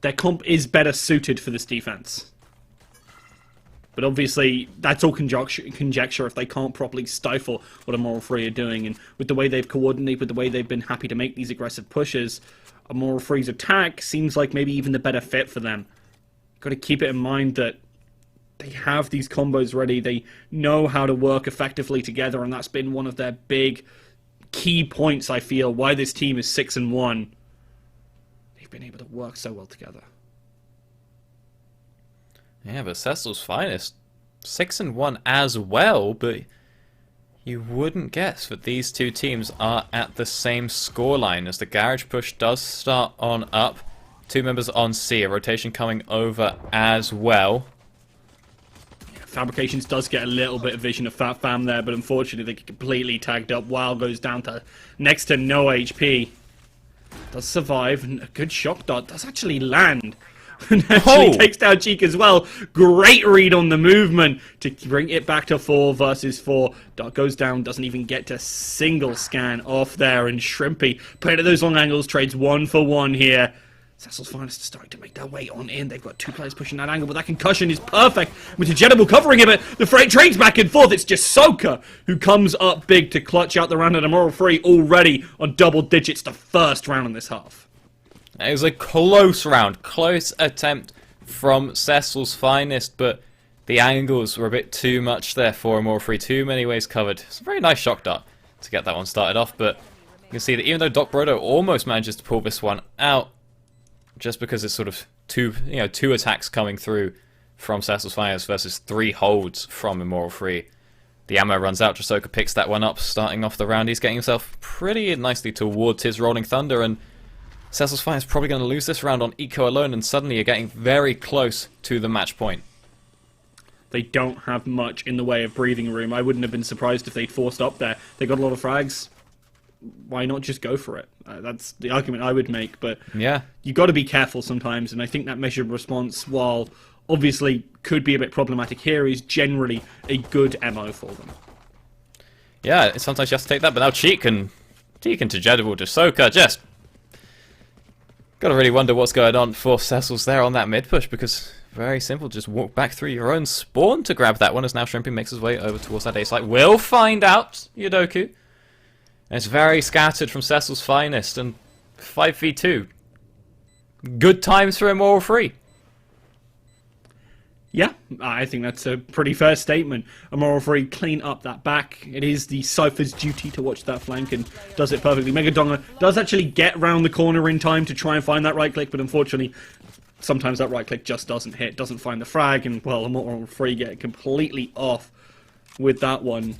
Their comp is better suited for this defense. But obviously, that's all conjecture if they can't properly stifle what Amoral Free are doing. And with the way they've coordinated, with the way they've been happy to make these aggressive pushes, Amoral Free's attack seems like maybe even the better fit for them. Got to keep it in mind that they have these combos ready. They know how to work effectively together, and that's been one of their big key points, I feel, why this team is 6-1. They've been able to work so well together. Yeah, but Cecil's Finest, 6-1 as well, but you wouldn't guess that these two teams are at the same scoreline, as the garage push does start on up. 2 members on C, a rotation coming over as well. Fabrications does get a little bit of vision of Fat Fam there, but unfortunately they get completely tagged up. Wild goes down to next to no HP. Does survive, and a good shock dart does actually land. And actually takes down Cheek as well. Great read on the movement to bring it back to 4 versus 4. Dart goes down, doesn't even get to single scan off there, and Shrimpy playing at those long angles, trades 1 for 1 here. Cecil's Finest is starting to make their way on in. They've got 2 players pushing that angle, but that concussion is perfect. With Jedable covering it, but the freight trades back and forth. It's just Soka who comes up big to clutch out the round, and Immoral Free already on double digits the first round in this half. It was a close round, close attempt from Cecil's Finest, but the angles were a bit too much there for Immoral Free. Too many ways covered. It's a very nice shock dart to get that one started off, but you can see that even though Doc Brodo almost manages to pull this one out, just because it's sort of two attacks coming through from Cecil's Finest versus 3 holds from Immoral Free. The ammo runs out, Jasoka picks that one up, starting off the round. He's getting himself pretty nicely towards his Rolling Thunder, and Cecil's Finest probably going to lose this round on eco alone, and suddenly you're getting very close to the match point. They don't have much in the way of breathing room. I wouldn't have been surprised if they'd forced up there. They got a lot of frags. Why not just go for it? That's the argument I would make, but yeah, you got to be careful sometimes, and I think that measured response, while obviously could be a bit problematic here, is generally a good MO for them. Yeah, sometimes you have to take that, but now Cheek and Jedable Jasoka just gotta really wonder what's going on for Cecil's there on that mid push, because very simple, just walk back through your own spawn to grab that one, as now Shrimpy makes his way over towards that A site. We'll find out, Yudoku. And it's very scattered from Cecil's Finest, and 5v2. Good times for Immoral Free. Yeah, I think that's a pretty fair statement. Immoral Free clean up that back. It is the Cypher's duty to watch that flank, and does it perfectly. Megadonga does actually get round the corner in time to try and find that right click, but unfortunately, sometimes that right click just doesn't hit, doesn't find the frag, and, well, Immoral Free get completely off with that one.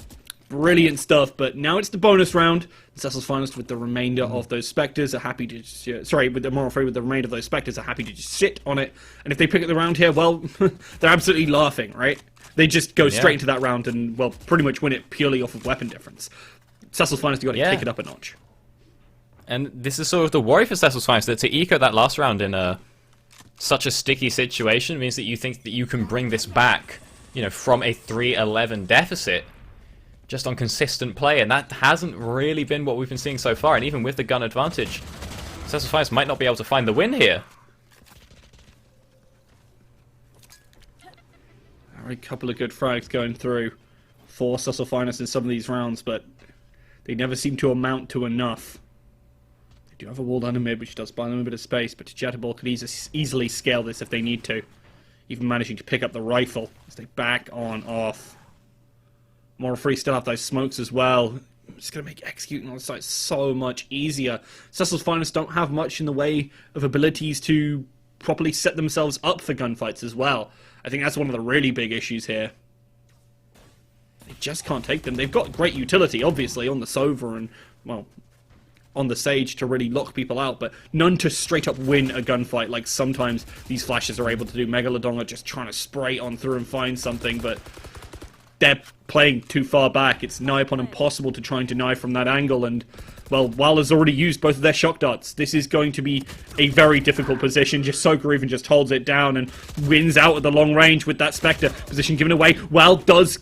Brilliant stuff, but now it's the bonus round. Cecil's Finest with the remainder of those Spectres are happy to just, with the Immoral Free with the remainder of those Spectres are happy to just sit on it. And if they pick up the round here, well, they're absolutely laughing, right? They just go straight into that round and, well, pretty much win it purely off of weapon difference. Cecil's Finest, you got to kick it up a notch. And this is sort of the worry for Cecil's Finest, that to eco that last round in such a sticky situation means that you think that you can bring this back, from a 3-11 deficit just on consistent play, and that hasn't really been what we've been seeing so far. And even with the gun advantage, Cecil's Finest might not be able to find the win here. A couple of good frags going through for Cecil's Finest in some of these rounds, but they never seem to amount to enough. They do have a wall down the mid, which does buy them a bit of space, but Jetable could easily scale this if they need to. Even managing to pick up the rifle as they back on off. Immoral Free still have those smokes as well. It's going to make executing on the site so much easier. Cecil's Finest don't have much in the way of abilities to properly set themselves up for gunfights as well. I think that's one of the really big issues here. They just can't take them. They've got great utility, obviously, on the Sova and, well, on the Sage to really lock people out, but none to straight up win a gunfight like sometimes these flashes are able to do. Megalodon are just trying to spray on through and find something, but they're playing too far back. It's nigh upon impossible to try and deny from that angle, and, well, Wal has already used both of their shock darts. This is going to be a very difficult position. Jasoka even just holds it down and wins out at the long range with that Spectre. Position given away. Wal does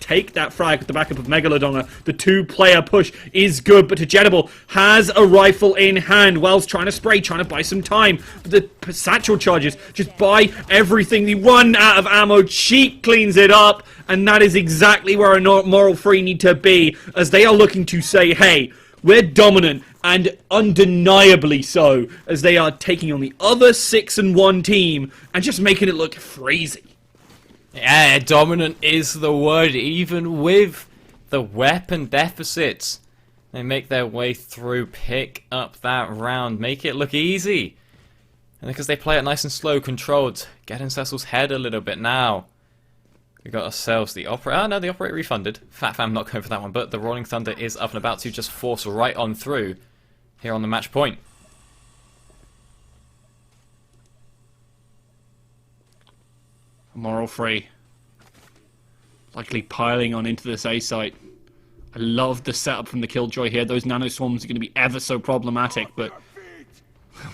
take that frag with the backup of Megalodon. The 2-player push is good, but Jedable has a rifle in hand. Wells trying to spray, trying to buy some time. The satchel charges just buy everything. They run out of ammo. Cheek cleans it up, and that is exactly where Immoral Free need to be, as they are looking to say, hey, we're dominant, and undeniably so, as they are taking on the other 6-1 team and just making it look freezy. Yeah, dominant is the word. Even with the weapon deficits, they make their way through, pick up that round, make it look easy. And because they play it nice and slow, controlled, get in Cecil's head a little bit now. We got ourselves the operator. Oh no, the operator refunded. Fat Fam not going for that one, but the Rolling Thunder is up and about to just force right on through here on the match point. Immoral Free likely piling on into this A site. I love the setup from the Killjoy here. Those nano swarms are going to be ever so problematic, but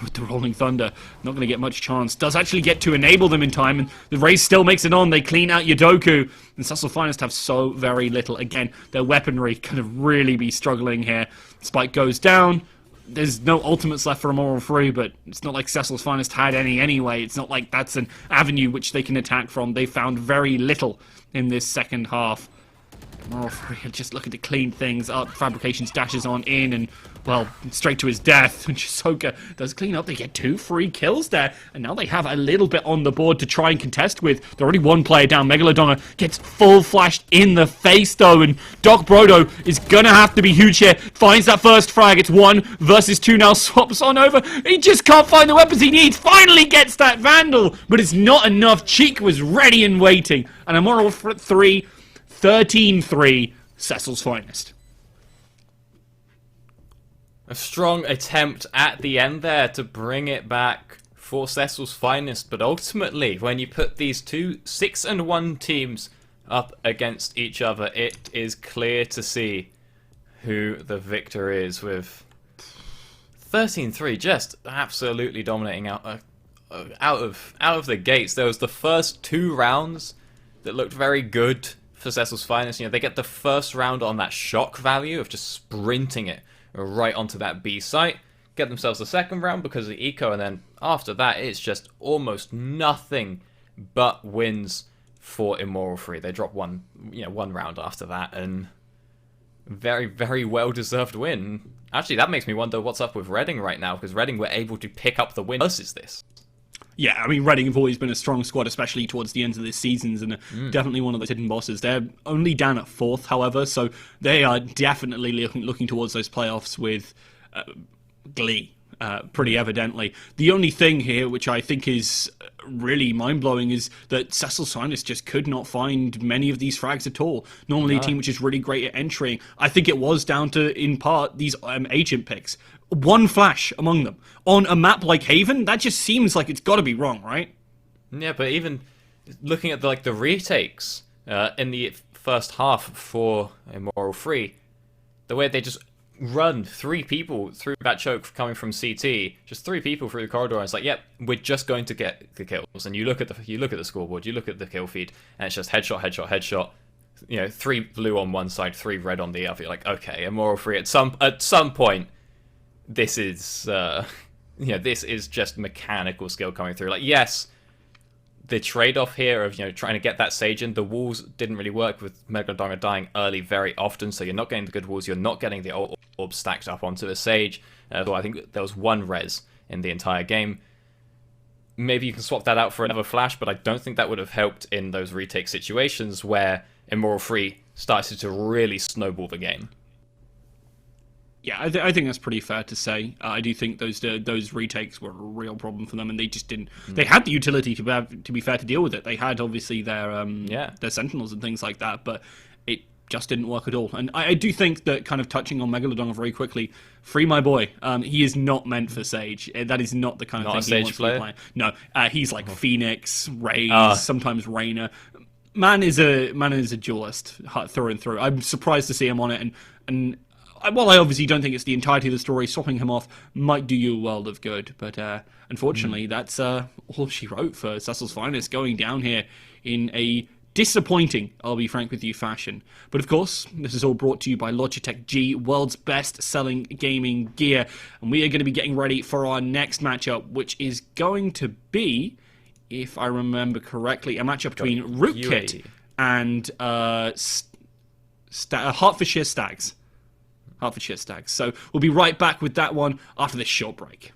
with the Rolling Thunder. Not going to get much chance. Does actually get to enable them in time, and the Raze still makes it on. They clean out Yodoku, and Cecil's Finest have so very little. Again, their weaponry kind of really be struggling here. Spike goes down. There's no ultimates left for Immoral Free, but it's not like Cecil's Finest had any anyway. It's not like that's an avenue which they can attack from. They found very little in this second half. Immoral Free just looking to clean things up. Fabrications dashes on in and, well, straight to his death. And Chisoka does clean up. They get 2 free kills there. And now they have a little bit on the board to try and contest with. They're already 1 player down. Megalodon gets full flashed in the face, though. And Doc Brodo is going to have to be huge here. Finds that first frag. It's 1 versus 2 now. Swaps on over. He just can't find the weapons he needs. Finally gets that Vandal. But it's not enough. Cheek was ready and waiting. And Immoral 3... 13-3, Cecil's Finest. A strong attempt at the end there to bring it back for Cecil's Finest, but ultimately, when you put these two 6-1 teams up against each other, it is clear to see who the victor is, with 13-3 just absolutely dominating out of the gates. There was the first 2 rounds that looked very good for Cecil's Finest. You know, they get the first round on that shock value of just sprinting it right onto that B site, get themselves the second round because of the eco, and then after that it's just almost nothing but wins for Immoral Free. They drop one round after that, and very, very well deserved win. Actually, that makes me wonder what's up with Reading right now, because Reading were able to pick up the win versus this. Yeah, I mean, Reading have always been a strong squad, especially towards the end of this season, and definitely one of those hidden bosses. They're only down at 4th, however, so they are definitely looking towards those playoffs with glee, pretty evidently. The only thing here, which I think is really mind-blowing, is that Cecil's Finest just could not find many of these frags at all. Normally a team which is really great at entering. I think it was down to, in part, these agent picks. 1 flash among them. On a map like Haven, that just seems like it's got to be wrong, right? Yeah, but even looking at the retakes in the first half for Immoral Free, the way they just run 3 people through that choke coming from CT, just 3 people through the corridor, and it's like, yep, we're just going to get the kills. And you look at the scoreboard, you look at the kill feed, and it's just headshot, headshot, headshot. You know, 3 blue on one side, 3 red on the other. You're like, okay, Immoral Free at some point. This is, this is just mechanical skill coming through. Like, yes, the trade-off here of, trying to get that Sage in, the walls didn't really work with Megalodon dying early very often, so you're not getting the good walls, you're not getting the orb stacked up onto the Sage. So I think there was 1 res in the entire game. Maybe you can swap that out for another flash, but I don't think that would have helped in those retake situations where Immoral Free started to really snowball the game. Yeah, I think that's pretty fair to say. I do think those retakes were a real problem for them, and they just didn't. They had the utility to be fair to deal with it. They had obviously their Sentinels and things like that, but it just didn't work at all. And I do think that, kind of touching on Megalodon very quickly, free my boy. He is not meant for Sage. That is not the kind of thing he wants to be playing. No, he's like Phoenix, Raze, sometimes Reyna. Man is a duelist through and through. I'm surprised to see him on it, and while I obviously don't think it's the entirety of the story, swapping him off might do you a world of good. But unfortunately, that's all she wrote for Cecil's Finest, going down here in a disappointing, I'll be frank with you, fashion. But of course, this is all brought to you by Logitech G, world's best-selling gaming gear. And we are going to be getting ready for our next matchup, which is going to be, if I remember correctly, a matchup between Rootkit and Hertfordshire Stags. Hertfordshire Stags. So we'll be right back with that one after this short break.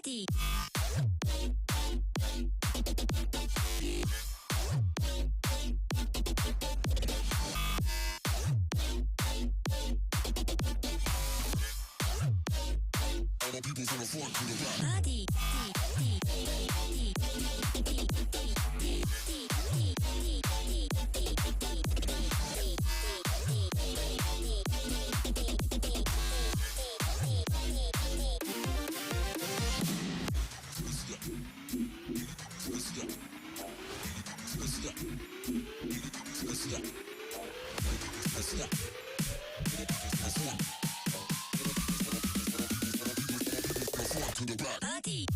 Party. Party. Party. Party. Party.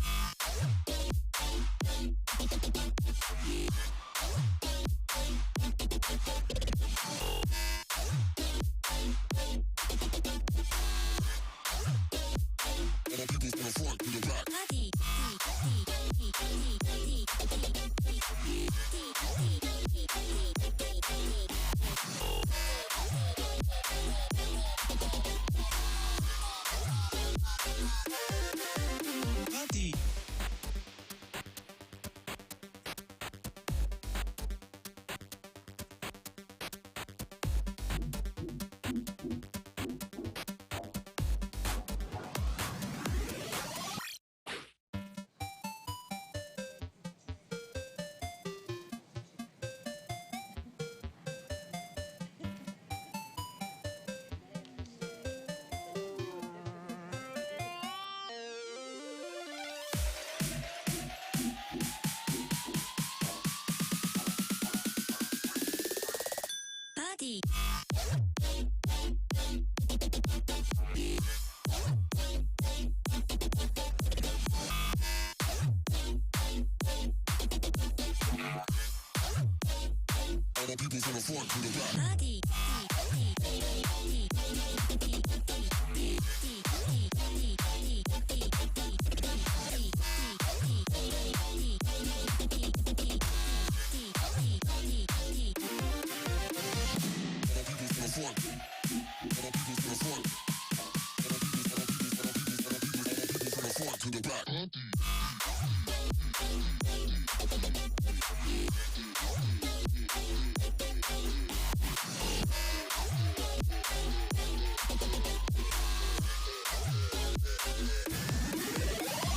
Party. Party.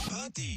Party.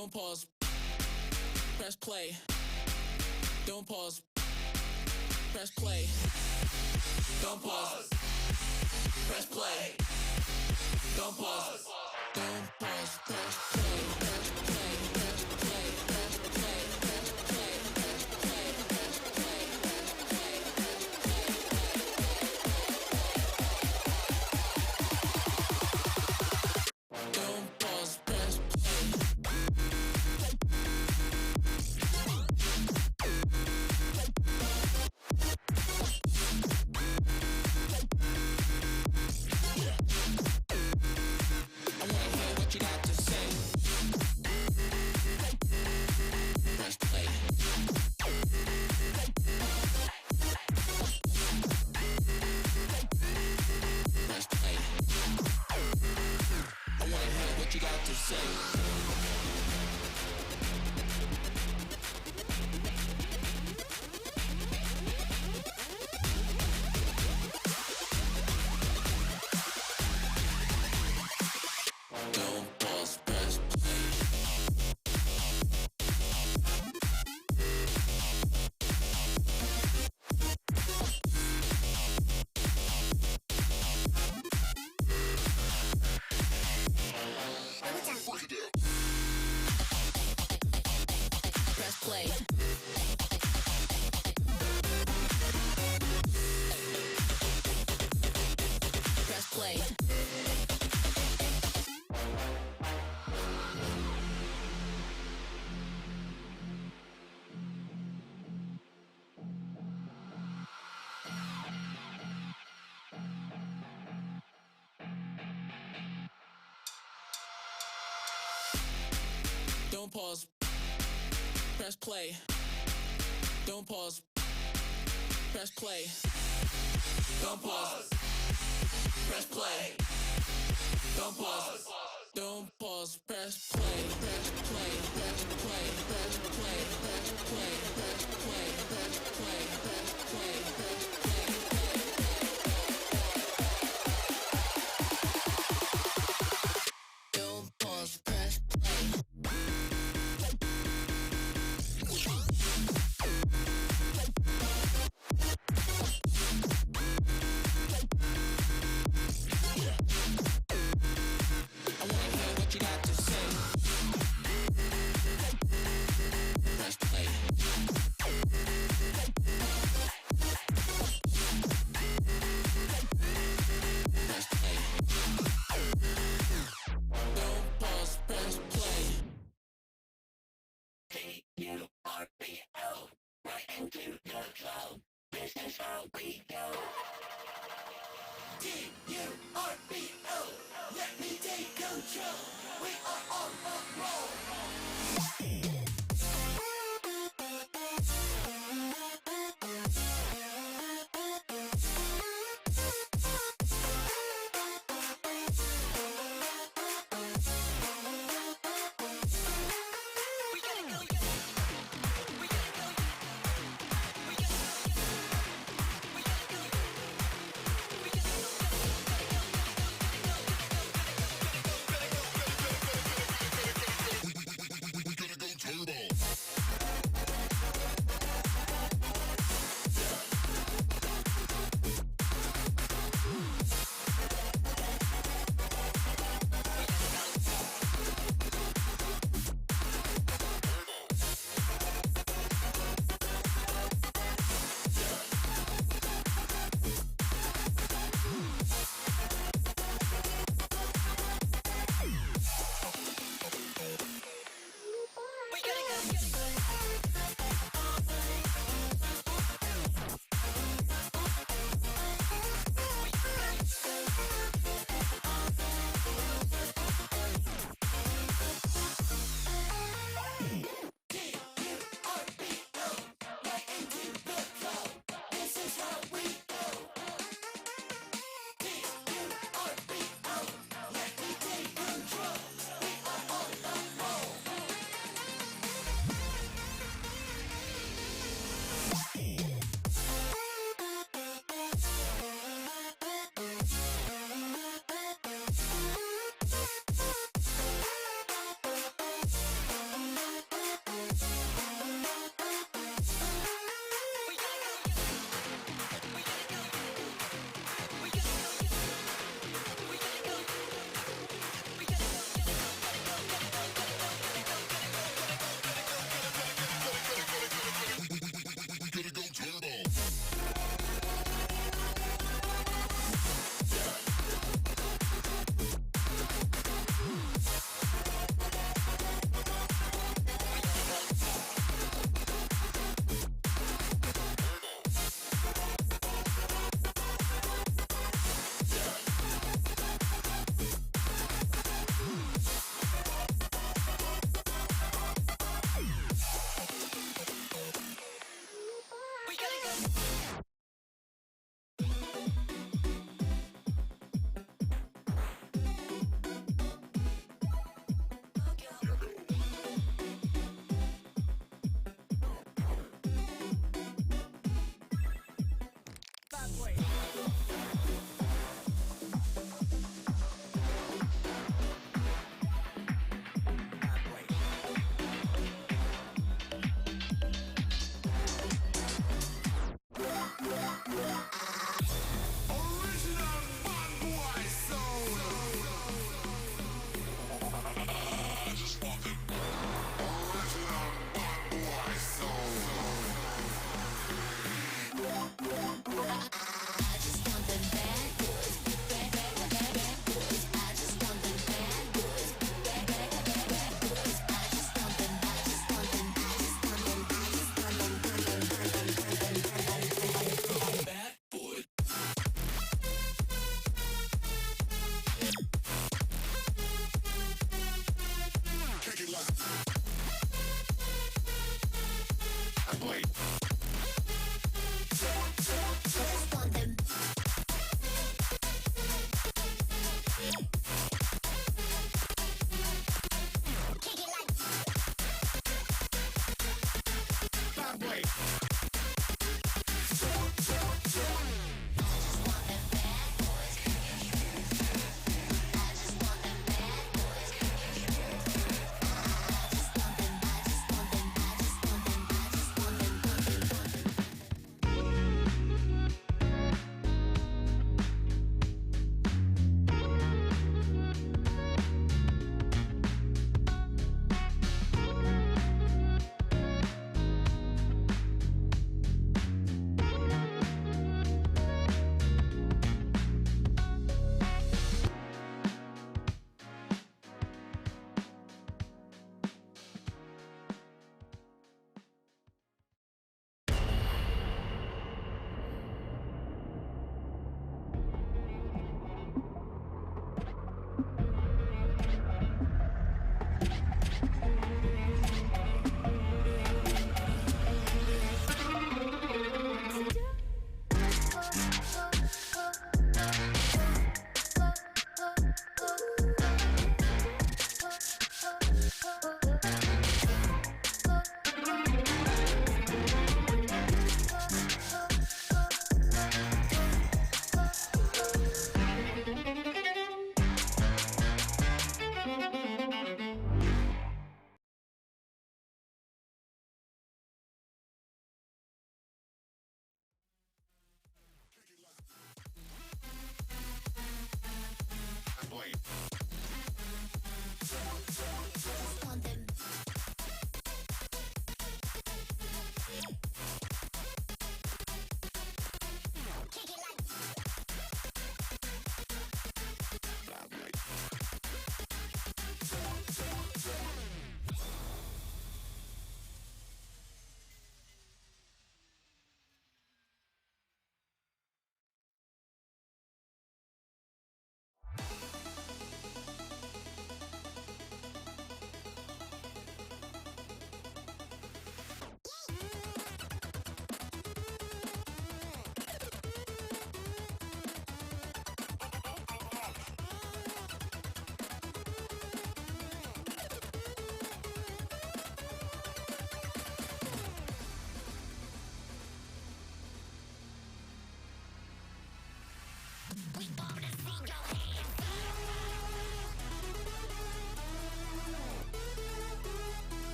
Don't pause. Press play. Don't pause. Press play. Don't pause. Press play. Don't pause. Don't pause. Press play. Press play. Press play. Press play. Press play. Press play. Press play. Press play. Don't pause. Press play. I wanna hear what you got to say. Press play. Press play. I wanna hear what you got to say. Don't pause, press play. Press play. Press play. Don't pause. Press play. Don't pause. Press play. Don't pause. Press play. Don't pause. Don't pause. Press play. Press play. Press play. Press play. Press play. Press play. Press play. Press play. Press play. Don't pause. Press play. I wanna hear what you got to say. Press play. Press play. Don't pause, press play. T-U-R-B-L, right into the cloud. This is how we go. T-U-R-B-L, let me take control. We are on a roll.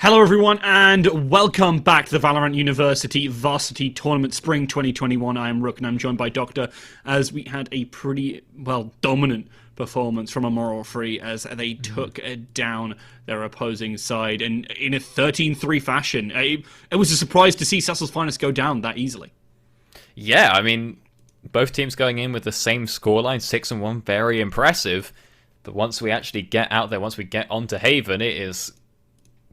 Hello everyone and welcome back to the VALORANT University Varsity Tournament Spring 2021. I am Rook and I'm joined by Doctor as we had a pretty, dominant performance from Immoral Free as they took down their opposing side and in a 13-3 fashion. It was a surprise to see Cecil's Finest go down that easily. Yeah, I mean, both teams going in with the same scoreline, 6-1, very impressive. But once we actually get out there, once we get onto Haven, it is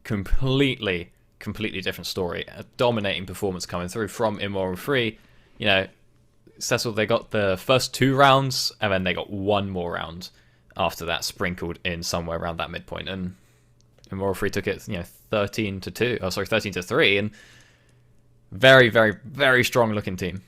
completely different story. A dominating performance coming through from Immoral Free. You know, Cecil, they got the first 2 rounds, and then they got 1 more round after that, sprinkled in somewhere around that midpoint. And Immoral Free took it, 13-3, and very, very, very strong looking team.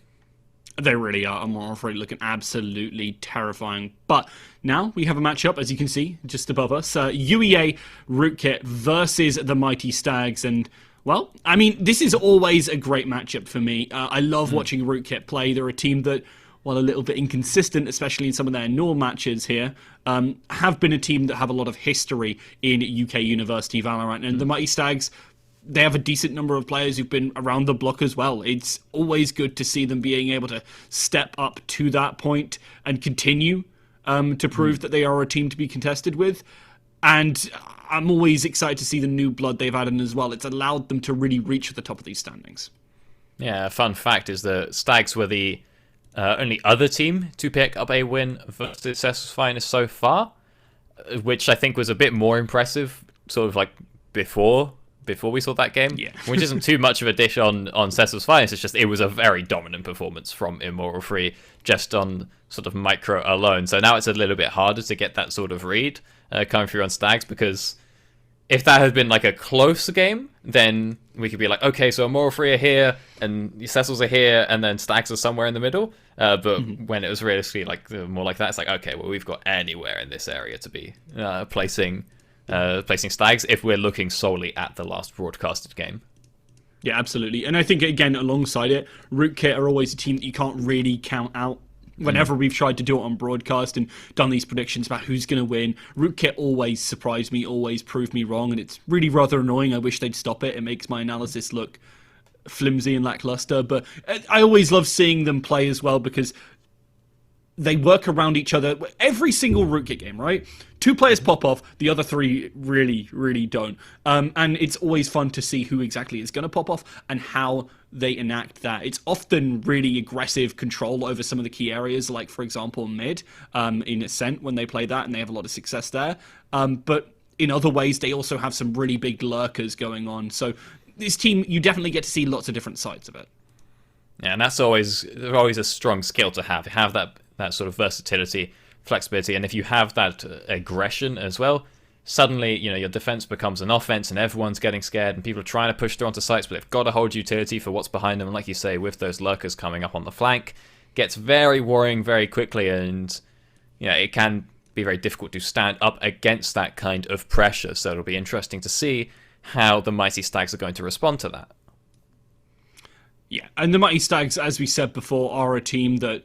They really are. Immoral Free looking absolutely terrifying. But now we have a matchup, as you can see, just above us. UEA Rootkit versus the Mighty Stags. And, well, I mean, this is always a great matchup for me. I love watching Rootkit play. They're a team that, while a little bit inconsistent, especially in some of their normal matches here, have been a team that have a lot of history in UK University Valorant. And the Mighty Stags, they have a decent number of players who've been around the block as well. It's always good to see them being able to step up to that point and continue to prove that they are a team to be contested with. And I'm always excited to see the new blood they've added in as well. It's allowed them to really reach the top of these standings. Yeah, a fun fact is that Stags were the only other team to pick up a win versus Cecil's Finest so far, which I think was a bit more impressive, sort of like before we saw that game, which isn't too much of a dish on Cecil's Finest. It's just it was a very dominant performance from Immoral Free just on sort of micro alone. So now it's a little bit harder to get that sort of read coming through on Stags, because if that had been like a close game, then we could be like, okay, so Immoral Free are here and Cecil's are here and then Stags are somewhere in the middle. But when it was realistically like more like that, it's like, okay, well, we've got anywhere in this area to be placing Stags if we're looking solely at the last broadcasted game. Yeah, absolutely. And I think, again, alongside it, Rootkit are always a team that you can't really count out. Whenever we've tried to do it on broadcast and done these predictions about who's going to win, Rootkit always surprised me, always proved me wrong, and it's really rather annoying. I wish they'd stop it. It makes my analysis look flimsy and lackluster, but I always love seeing them play as well because they work around each other. Every single Rootkit game, right? 2 players pop off, the other 3 really, really don't. And it's always fun to see who exactly is going to pop off and how they enact that. It's often really aggressive control over some of the key areas, like, for example, mid in Ascent when they play that, and they have a lot of success there. But in other ways, they also have some really big lurkers going on. So this team, you definitely get to see lots of different sides of it. Yeah, and that's always a strong skill to have. Have that sort of versatility, flexibility, and if you have that aggression as well, suddenly, your defense becomes an offense and everyone's getting scared and people are trying to push through onto sites, but they've got to hold utility for what's behind them. And like you say, with those lurkers coming up on the flank, gets very worrying very quickly, and it can be very difficult to stand up against that kind of pressure. So it'll be interesting to see how the Mighty Stags are going to respond to that. Yeah, and the Mighty Stags, as we said before, are a team that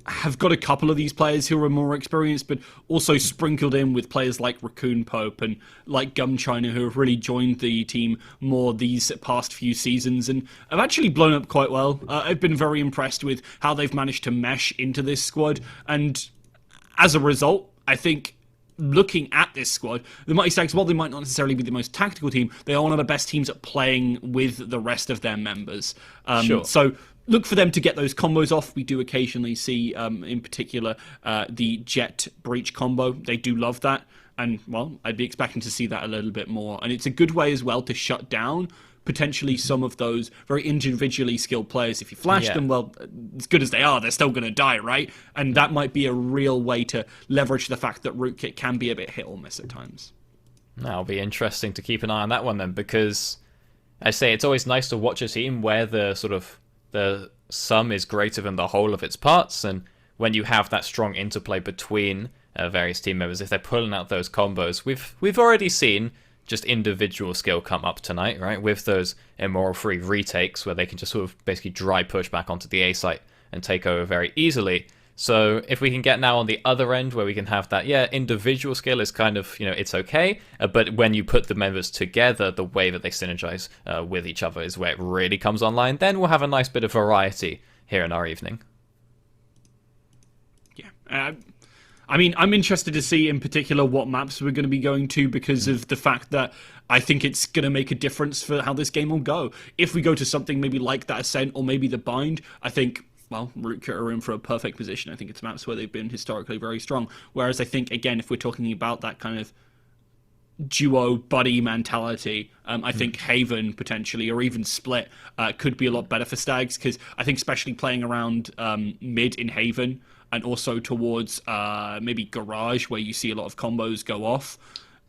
have got a couple of these players who are more experienced, but also sprinkled in with players like Raccoon Pope and like Gum China, who have really joined the team more these past few seasons and have actually blown up quite well. I've been very impressed with how they've managed to mesh into this squad, and as a result, I think looking at this squad, the Mighty Stags, while they might not necessarily be the most tactical team, they are one of the best teams at playing with the rest of their members. Sure. So look for them to get those combos off. We do occasionally see, in particular, the Jet Breach combo. They do love that. And, well, I'd be expecting to see that a little bit more. And it's a good way as well to shut down potentially some of those very individually skilled players. If you flash them, well, as good as they are, they're still going to die, right? And that might be a real way to leverage the fact that Rootkit can be a bit hit or miss at times. That'll be interesting to keep an eye on that one then, because I say it's always nice to watch a team where the sum is greater than the whole of its parts, and when you have that strong interplay between various team members, if they're pulling out those combos, we've already seen just individual skill come up tonight, right? With those Immoral Free retakes where they can just sort of basically dry push back onto the A site and take over very easily. So if we can get now on the other end where we can have that, individual skill is kind of, it's okay. But when you put the members together, the way that they synergize with each other is where it really comes online. Then we'll have a nice bit of variety here in our evening. Yeah. I mean, I'm interested to see in particular what maps we're going to be going to because of the fact that I think it's going to make a difference for how this game will go. If we go to something maybe like that Ascent or maybe the Bind, I think, well, Rootkit are in for a perfect position. I think it's maps where they've been historically very strong. Whereas I think, again, if we're talking about that kind of duo buddy mentality, I think Haven potentially, or even Split, could be a lot better for Stags because I think especially playing around mid in Haven, and also towards maybe Garage, where you see a lot of combos go off.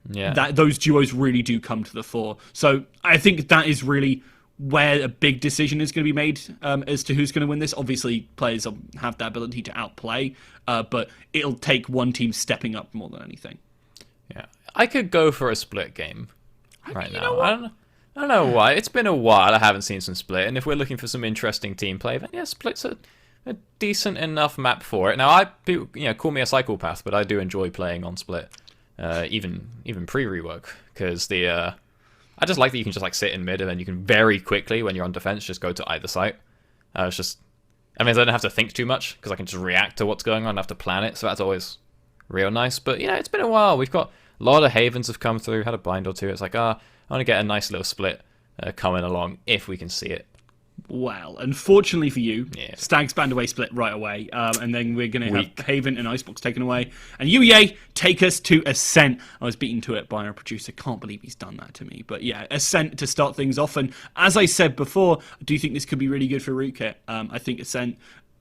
Yeah, that those duos really do come to the fore. So I think that is really where a big decision is going to be made as to who's going to win this. Obviously, players have the ability to outplay, but it'll take one team stepping up more than anything. Yeah, I could go for a Split game right now. I don't know why. It's been a while. I haven't seen some Split, and if we're looking for some interesting team play, then yeah, Split's a decent enough map for it. Now, I do, call me a psychopath, but I do enjoy playing on Split, even pre-rework, because I just like that you can just sit in mid, and then you can very quickly, when you're on defense, just go to either site. I don't have to think too much, because I can just react to what's going on and have to plan it, so that's always real nice. But, it's been a while. We've got a lot of Havens have come through, had a Bind or two. It's like, I want to get a nice little Split coming along, if we can see it. Well, unfortunately for you, Stags banned away Split right away, and then we're going to have Haven and Icebox taken away. And AUE take us to Ascent. I was beaten to it by our producer. Can't believe he's done that to me. But yeah, Ascent to start things off. And as I said before, I do think this could be really good for Rootkit. I think Ascent,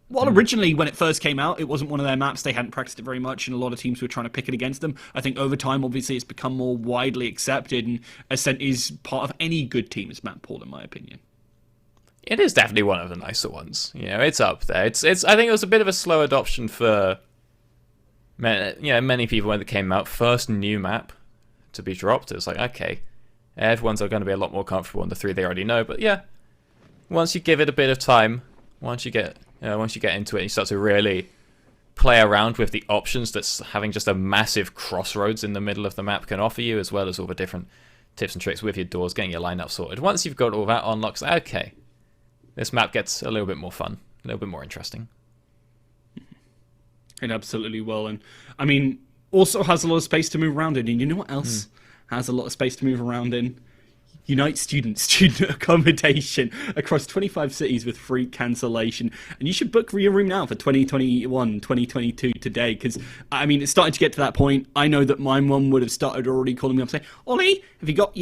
well, originally when it first came out, it wasn't one of their maps. They hadn't practiced it very much, and a lot of teams were trying to pick it against them. I think over time, obviously, it's become more widely accepted, and Ascent is part of any good team's map pool, in my opinion. It is definitely one of the nicer ones. It's up there. It's. I think it was a bit of a slow adoption for many people when it came out. First new map to be dropped. It's like, okay, everyone's going to be a lot more comfortable in the 3 they already know. But yeah, once you give it a bit of time, once you get into it, you start to really play around with the options that having just a massive crossroads in the middle of the map can offer you, as well as all the different tips and tricks with your doors, getting your lineup sorted. Once you've got all that unlocked, okay, this map gets a little bit more fun, a little bit more interesting. It absolutely will. And I mean, also has a lot of space to move around in. And you know what else has a lot of space to move around in? Unite student accommodation across 25 cities with free cancellation. And you should book your room now for 2021, 2022 today, because, I mean, it's starting to get to that point. I know that my mum would have started already calling me up saying, Ollie, have you got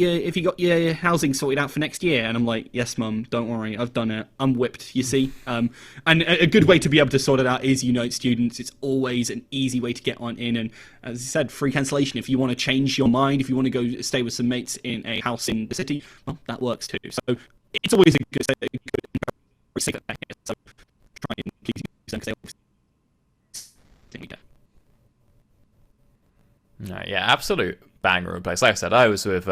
your housing sorted out for next year? And I'm like, yes, mum, don't worry, I've done it. I'm whipped, you see. And a good way to be able to sort it out is Unite Students. It's always an easy way to get on in. And as I said, free cancellation. If you want to change your mind, if you want to go stay with some mates in a house in the city, well, that works too. So it's always a good safe bet here. So try and please use them because no, yeah, absolute banger of a place. Like I said, I was with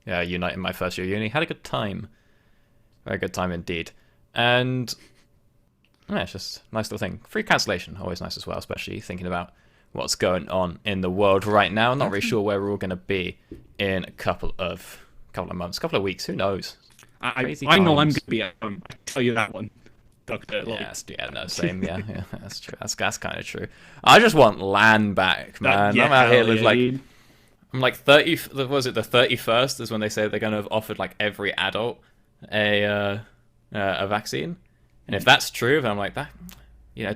Unite in my first year of uni. Had a good time. Very good time indeed. And yeah, it's just a nice little thing. Free cancellation, always nice as well, especially thinking about what's going on in the world right now. I'm not really sure where we're all going to be in a couple of months, couple of weeks, who knows? I know I'm going to be at home. I tell you that one. Doctor. Same. Yeah, that's true. That's kind of true. I just want LAN back, man. I'm out here with I'm like 30. Was it the 31st? Is when they say they're going to have offered like every adult a vaccine, and if that's true, then I'm like that.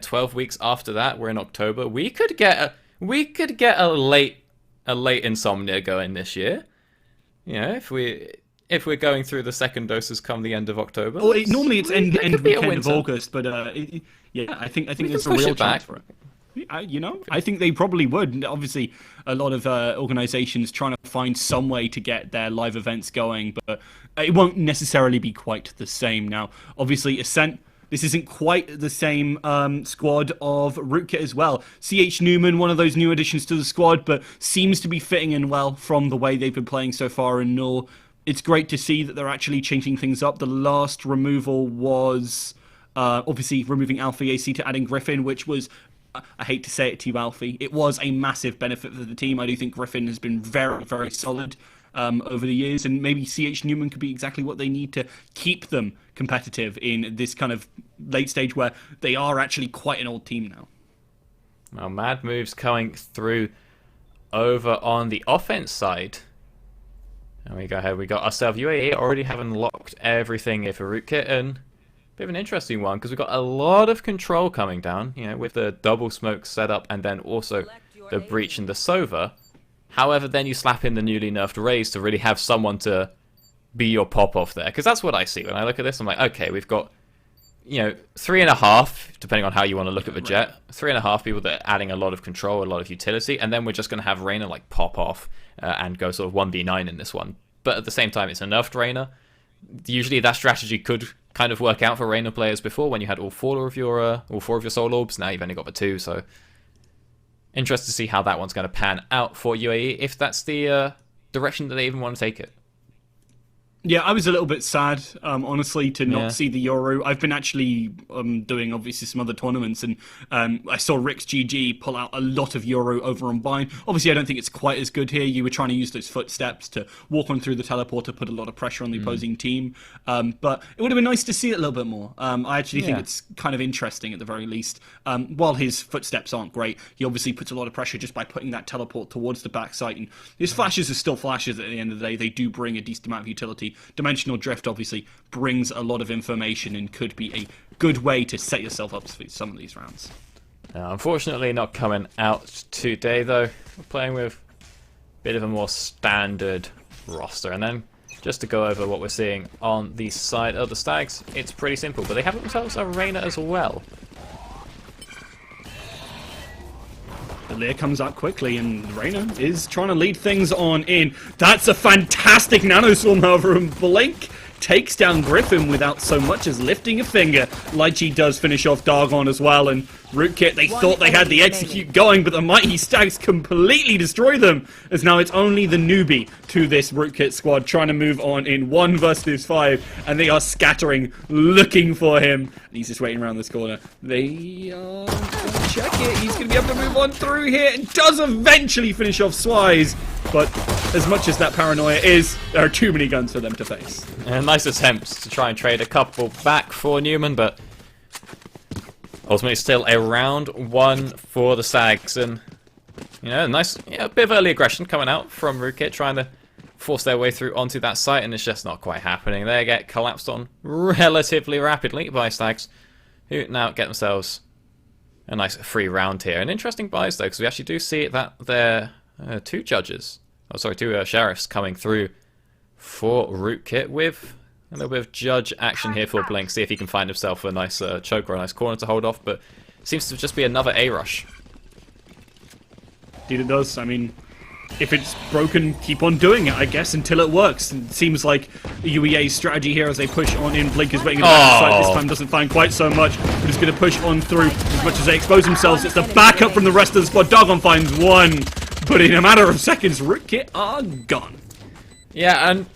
12 weeks after that, we're in October. We could get a late insomnia going this year. If we're going through the second doses come the end of October. Well, normally it's end weekend of August, but I think there's a real chance for it. I think they probably would. Obviously, a lot of organizations trying to find some way to get their live events going, but it won't necessarily be quite the same. Now, obviously, Ascent, this isn't quite the same squad of Rootkit as well. CH Newman, one of those new additions to the squad, but seems to be fitting in well from the way they've been playing so far in Null. It's great to see that they're actually changing things up. The last removal was Obviously, removing Alpha AC to adding Griffin, which was, I hate to say it to you, Alfie, it was a massive benefit for the team. I do think Griffin has been very, very solid over the years, and maybe CH Newman could be exactly what they need to keep them competitive in this kind of late stage where they are actually quite an old team now. Well, mad moves coming through over on the offense side. And we go ahead, we got ourselves UAE already having locked everything here for Rootkit, and a bit of an interesting one because we've got a lot of control coming down, you know, with the double smoke setup and then also the breach and the Sova. However, then you slap in the newly nerfed Raze to really have someone to be your pop-off there, because that's what I see when I look at this. I'm like, okay, we've got, you know, 3.5, depending on how you want to look at the Jet, 3.5 people that are adding a lot of control, a lot of utility, and then we're just going to have Reyna like pop off and go sort of 1v9 in this one. But at the same time, it's a nerfed Reyna. Usually that strategy could kind of work out for Reyna players before when you had all four of your soul orbs. Now you've only got the 2, so interested to see how that one's going to pan out for UAE, if that's the direction that they even want to take it. Yeah, I was a little bit sad, honestly, to not see the Yoru. I've been actually doing, obviously, some other tournaments, and I saw Rick's GG pull out a lot of Yoru over on Bind. Obviously, I don't think it's quite as good here. You were trying to use those footsteps to walk on through the teleporter, put a lot of pressure on the opposing team. But it would have been nice to see it a little bit more. I actually think it's kind of interesting, at the very least. While his footsteps aren't great, he obviously puts a lot of pressure just by putting that teleport towards the backside. And his flashes are still flashes at the end of the day. They do bring a decent amount of utility. Dimensional Drift obviously brings a lot of information and could be a good way to set yourself up for some of these rounds. Unfortunately not coming out today though. We're playing with a bit of a more standard roster. And then just to go over what we're seeing on the side of the Stags, it's pretty simple, but they have themselves a Reyna as well. The Leer comes out quickly, and Reyna is trying to lead things on in. That's a fantastic nanoswarm, however, and Blink takes down Griffin without so much as lifting a finger. Lychee does finish off Dargon as well, and Rootkit, they thought they had the execute going, but the Mighty Stags completely destroy them, as now it's only the newbie to this Rootkit squad trying to move on in 1 versus 5, and they are scattering, looking for him, and he's just waiting around this corner. They are going to check it. He's going to be able to move on through here, and does eventually finish off Swise, but as much as that paranoia is, there are too many guns for them to face. Nice attempts to try and trade a couple back for Newman, but ultimately still a round 1 for the Stags. And, you know, nice, a bit of early aggression coming out from Rootkit, trying to force their way through onto that site, and it's just not quite happening. They get collapsed on relatively rapidly by Stags, who now get themselves a nice free round here. An interesting buys, though, because we actually do see that there are 2 judges, two sheriffs coming through for Rootkit with a little bit of judge action here for Blink. See if he can find himself a nice choke or a nice corner to hold off, but it seems to just be another A-rush. Indeed it does. I mean, if it's broken, keep on doing it, I guess, until it works. And it seems like the UEA's strategy here as they push on in. Blink is waiting at the backside. This time doesn't find quite so much, but he's going to push on through as much as they expose themselves. It's the backup from the rest of the squad. Dargon finds one, but in a matter of seconds, Rootkit are gone. Yeah, and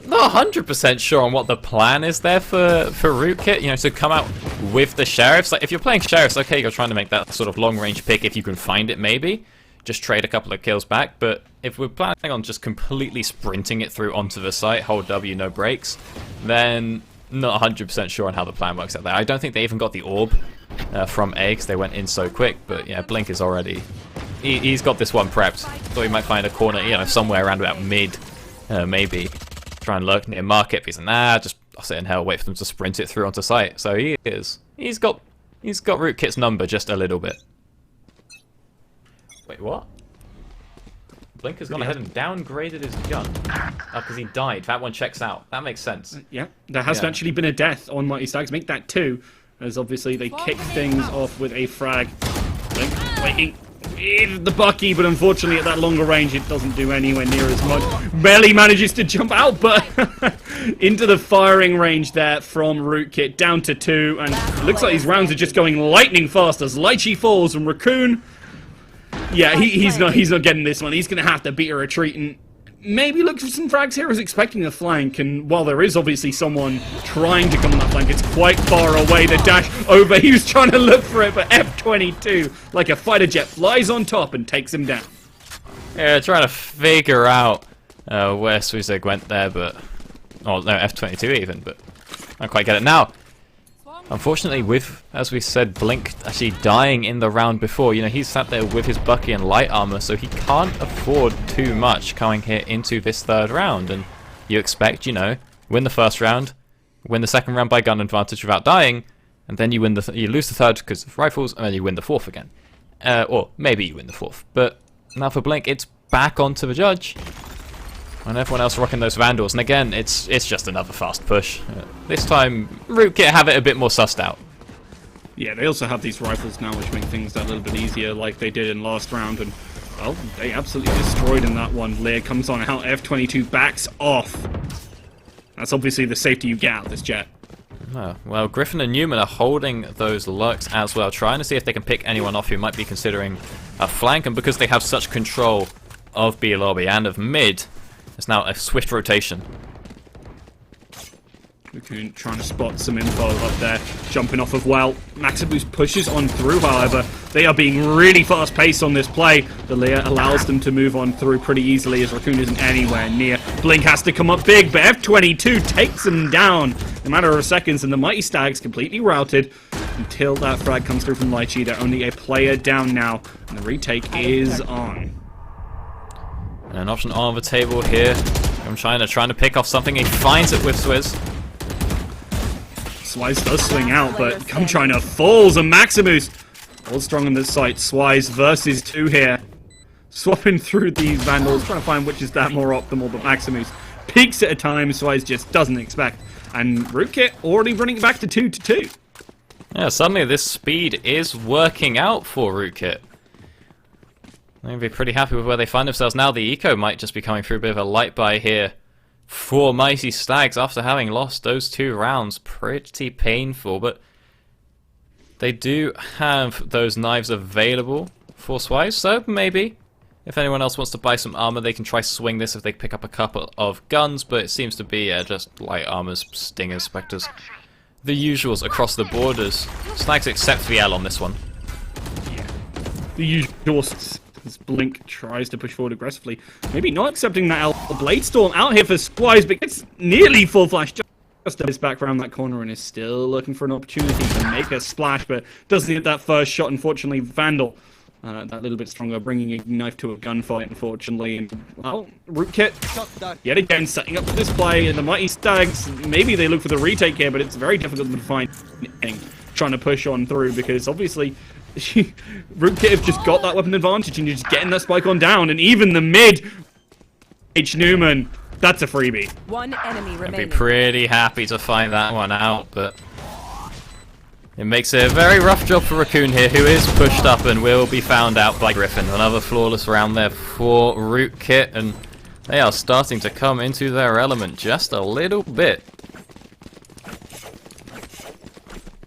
not 100% sure on what the plan is there for Rootkit, you know, to come out with the Sheriffs. Like, if you're playing Sheriffs, okay, you're trying to make that sort of long-range pick if you can find it, maybe. Just trade a couple of kills back, but if we're planning on just completely sprinting it through onto the site, hold W, no breaks, then not 100% sure on how the plan works out there. I don't think they even got the orb from A, because they went in so quick, but yeah, Blink is already... He's got this one prepped. Thought he might find a corner, you know, somewhere around about mid, maybe. Try and lurk near market, but he's like, nah, just I'll sit in hell, wait for them to sprint it through onto site. So he's got Rootkit's number just a little bit. Wait, what? Blink has gone ahead and downgraded his gun. Oh, because he died. That one checks out. That makes sense. Yeah, there has actually been a death on Mighty Stags. Make that 2, as obviously they kick things off with a frag. Blink waiting with the Bucky, but unfortunately at that longer range it doesn't do anywhere near as much. Barely manages to jump out, but into the firing range there from Rootkit, down to 2, and it looks like these rounds are just going lightning fast as Lychee falls from Raccoon. Yeah, he's not getting this one. He's going to have to beat a retreat, and maybe look for some frags here, is expecting a flank, and while there is obviously someone trying to come on that flank, it's quite far away. The dash over, he was trying to look for it, but F22, like a fighter jet, flies on top and takes him down. Yeah, trying to figure out where Swizeg went there, but... Oh, no, F22 even, but I don't quite get it now. Unfortunately, with, as we said, Blink actually dying in the round before, you know, he's sat there with his Bucky and light armor, so he can't afford too much coming here into this third round. And you expect, you know, win the first round, win the second round by gun advantage without dying, and then you win you lose the third because of rifles, and then you win the fourth again. Or maybe you win the fourth. But now for Blink, it's back onto the judge. And everyone else rocking those Vandals, and again, it's just another fast push. This time, Rootkit have it a bit more sussed out. Yeah, they also have these rifles now, which make things a little bit easier, like they did in last round, and, well, they absolutely destroyed in that one. Lear comes on out, F22 backs off. That's obviously the safety you get out of this jet. Oh, well, Griffin and Newman are holding those lurks as well, trying to see if they can pick anyone off who might be considering a flank, and because they have such control of B lobby and of mid, it's now a swift rotation. Raccoon trying to spot some info up there, jumping off of well. Maximus pushes on through, however. They are being really fast-paced on this play. The Lear allows them to move on through pretty easily as Raccoon isn't anywhere near. Blink has to come up big, but F22 takes them down in a matter of seconds, and the Mighty Stags completely routed until that frag comes through from Lychee. They're only a player down now, and the retake is on. And an option on the table here. I'm trying to pick off something. He finds it with Swizz. Swise does swing out, but China falls, and Maximus all strong on this site. Swise versus 2 here. Swapping through these Vandals, trying to find which is that more optimal, but Maximus peaks at a time Swise just doesn't expect. And Rootkit already running back to 2-2. Yeah, suddenly this speed is working out for Rootkit. They'll be pretty happy with where they find themselves now. The eco might just be coming through a bit of a light buy here for Mighty Stags after having lost those 2 rounds. Pretty painful, but they do have those knives available for Swise, so maybe if anyone else wants to buy some armor, they can try swing this if they pick up a couple of guns, but it seems to be just light armors, stingers, specters, the usuals across the borders. Stags accept VL on this one. Yeah, the usual. As Blink tries to push forward aggressively. Maybe not accepting that Blade Storm out here for Swise, but gets nearly full flash just his back around that corner and is still looking for an opportunity to make a splash, but doesn't get that first shot, unfortunately. Vandal, that little bit stronger, bringing a knife to a gunfight, unfortunately. And, well, Rootkit, yet again, setting up for this play, and the Mighty Stags, maybe they look for the retake here, but it's very difficult to find anything trying to push on through, because obviously Rootkit have just got that weapon advantage and you're just getting that spike on down, and even the mid H. Newman, that's a freebie. One enemy remaining. I'd be pretty happy to find that one out, but it makes it a very rough job for Raccoon here, who is pushed up and will be found out by Griffin. Another flawless round there for Rootkit, and they are starting to come into their element just a little bit.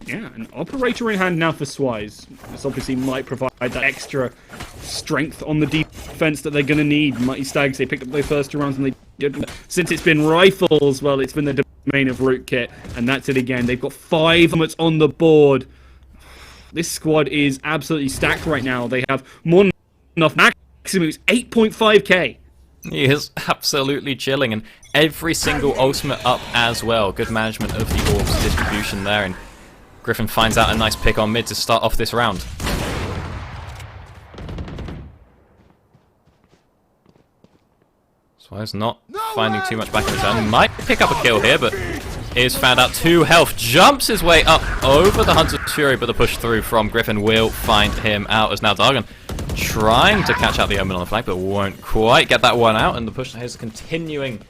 Yeah, an operator in hand now for Swise. This obviously might provide that extra strength on the defense that they're going to need. Mighty Stags, they picked up their first 2 rounds and they did. Since it's been rifles, well, it's been the domain of Rootkit, and that's it again. They've got 5 helmets on the board. This squad is absolutely stacked right now. They have more than enough. Maximus, 8.5k. He is absolutely chilling, and every single ultimate up as well. Good management of the orbs distribution there, and Griffin finds out a nice pick on mid to start off this round. Swise not finding too much back in return. He might pick up a kill here, but is found out 2 health. Jumps his way up over the Hunter's Fury, but the push through from Griffin will find him out, as now Dargon trying to catch out the Omen on the flank, but won't quite get that one out, and the push is continuing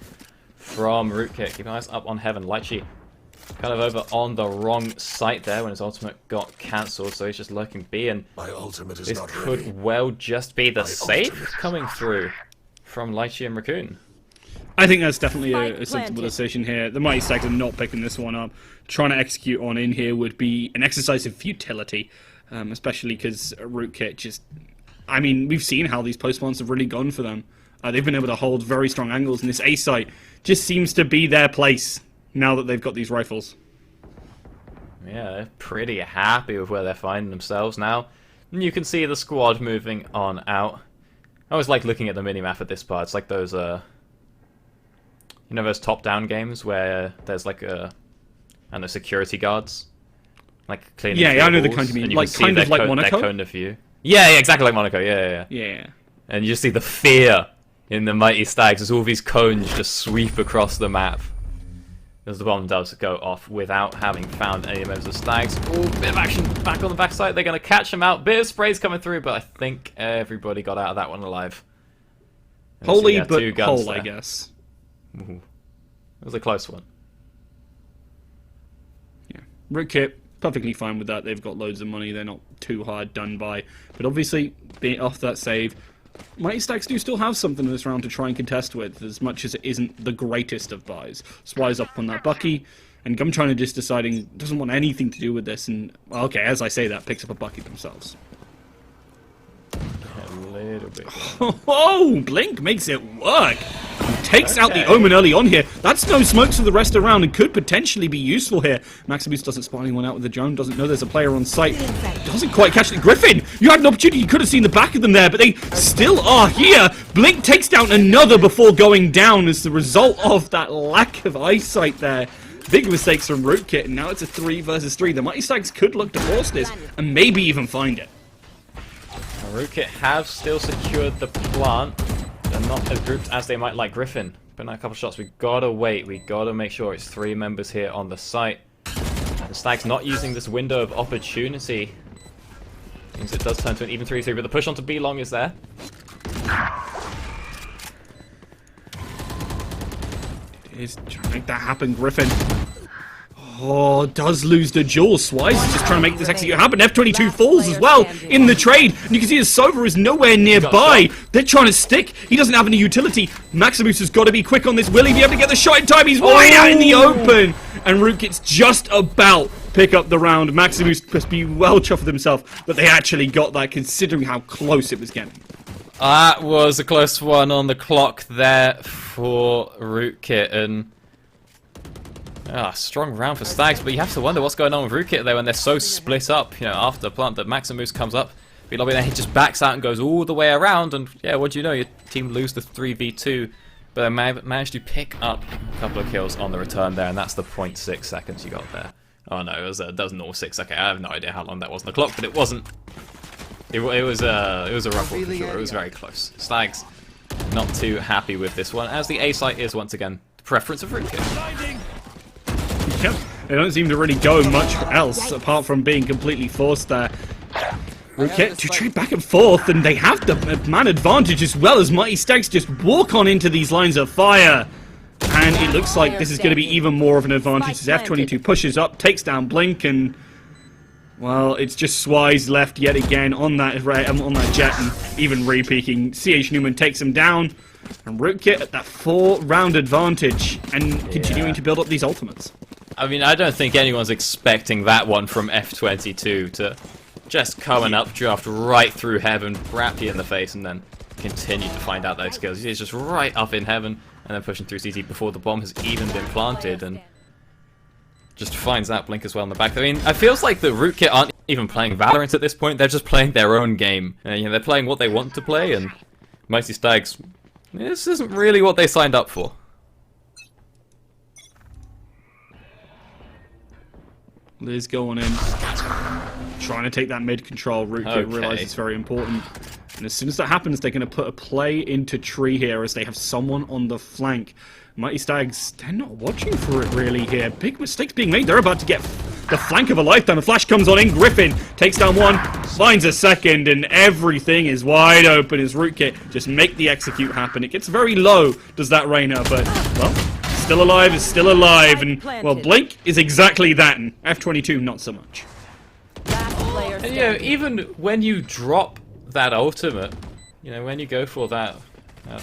from Rootkit. Keep eyes up on Heaven. Lychee kind of over on the wrong site there when his ultimate got cancelled, so he's just lurking B, and My ultimate is this not could ready. well just be the My safe ultimate. coming through from Lychee and Raccoon. I think that's definitely a Spike sensible planted. decision here. The Mighty Stags are not picking this one up. Trying to execute on in here would be an exercise of futility, especially because Rootkit just... I mean, we've seen how these post spawns have really gone for them. They've been able to hold very strong angles, and this A site just seems to be their place now that they've got these rifles. Yeah, they're pretty happy with where they're finding themselves now. And you can see the squad moving on out. I always like looking at the minimap at this part. It's like those, you know, those top-down games where there's like I don't know, security guards, like cleaning. Yeah, I know the walls, kind you mean. and you Like can see kind of their like Monaco. their cone of view. Yeah, exactly like Monaco. Yeah. Yeah. And you just see the fear in the mighty stags as all these cones just sweep across the map. As the bomb does go off without having found any members of stags. Ooh, bit of action back on the backside. They're going to catch him out. Bit of sprays coming through, but I think everybody got out of that one alive. Holy So, but two guns whole, I there. guess. Ooh. It was a close one. Yeah. Rootkit, perfectly fine with that. They've got loads of money. They're not too hard done by. But obviously, being off that save, Mighty Stags do still have something in this round to try and contest with, as much as it isn't the greatest of buys. Spy's up on that Bucky, and Gumchina just deciding doesn't want anything to do with this, and, well, okay, as I say that, picks up a Bucky themselves. A little bit. Oh, Blink makes it work! Takes out the Omen early on here. That's no smokes for the rest of the round and could potentially be useful here. Maximus doesn't spot anyone out with the drone, doesn't know there's a player on site. Doesn't quite catch the Griffin! You had an opportunity, you could have seen the back of them there, but they still are here! Blink takes down another before going down as the result of that lack of eyesight there. Big mistakes from Rootkit, and now it's a 3 versus 3. The Mighty Stags could look to force this, and maybe even find it. Rootkit have still secured the plant. They're not as grouped as they might like Griffin. But now a couple shots. We gotta wait. We gotta make sure it's 3 members here on the site. The Stags not using this window of opportunity. Means it does turn to an even 3-3, but the push onto B long is there. It is trying to make that happen, Griffin. Oh, does lose the duel. Swise is just trying to make this execute happen. F22 falls as well in the trade. And you can see his Sova is nowhere nearby. They're trying to stick. He doesn't have any utility. Maximus has got to be quick on this. Will he be able to get the shot in time? He's wide out in the open. And Rootkit's just about pick up the round. Maximus must be well chuffed with himself that they actually got that, considering how close it was getting. That was a close one on the clock there for Rootkit. And strong round for Stags, but you have to wonder what's going on with Rootkit there when they're so split up. You know, after the plant that Maximus comes up, B-Lobby then he just backs out and goes all the way around, and yeah, what do you know? Your team lose the 3v2, but they managed to pick up a couple of kills on the return there, and that's the 0.6 seconds you got there. Oh no, it was a dozen or 6. Okay, I have no idea how long that was on the clock, but it wasn't. It was a rough one for sure. It was very close. Stags not too happy with this one, as the A site is once again the preference of Rootkit. Yep, they don't seem to really go much else apart from being completely forced there. Rootkit to trade back and forth, and they have the man advantage as well as Mighty Stags just walk on into these lines of fire. And it looks like this is going to be even more of an advantage as F22 pushes up, takes down Blink, and well, it's just Swise left yet again on that jet, and even re-peeking. CH Newman takes him down, and Rootkit at that 4-round advantage, and continuing to build up these ultimates. I mean, I don't think anyone's expecting that one from F22 to just come and updraft right through heaven, wrap you in the face, and then continue to find out those skills. He's just right up in heaven, and then pushing through CT before the bomb has even been planted, and just finds that Blink as well in the back. I mean, it feels like the Rootkit aren't even playing Valorant at this point. They're just playing their own game. You know, they're playing what they want to play, and Mighty Stags, this isn't really what they signed up for. Liz going in, trying to take that mid control. Rootkit realizes it's very important. And as soon as that happens, they're going to put a play into tree here as they have someone on the flank. Mighty Stags, they're not watching for it really here. Big mistakes being made. They're about to get the flank of a lifetime. A flash comes on in. Griffin takes down one, finds a second, and everything is wide open as Rootkit just make the execute happen. It gets very low, does that Reyna, but, well, still alive is still alive. And, well, Blink is exactly that, and F22 not so much. And, you know, even when you drop that ultimate, you know, when you go for that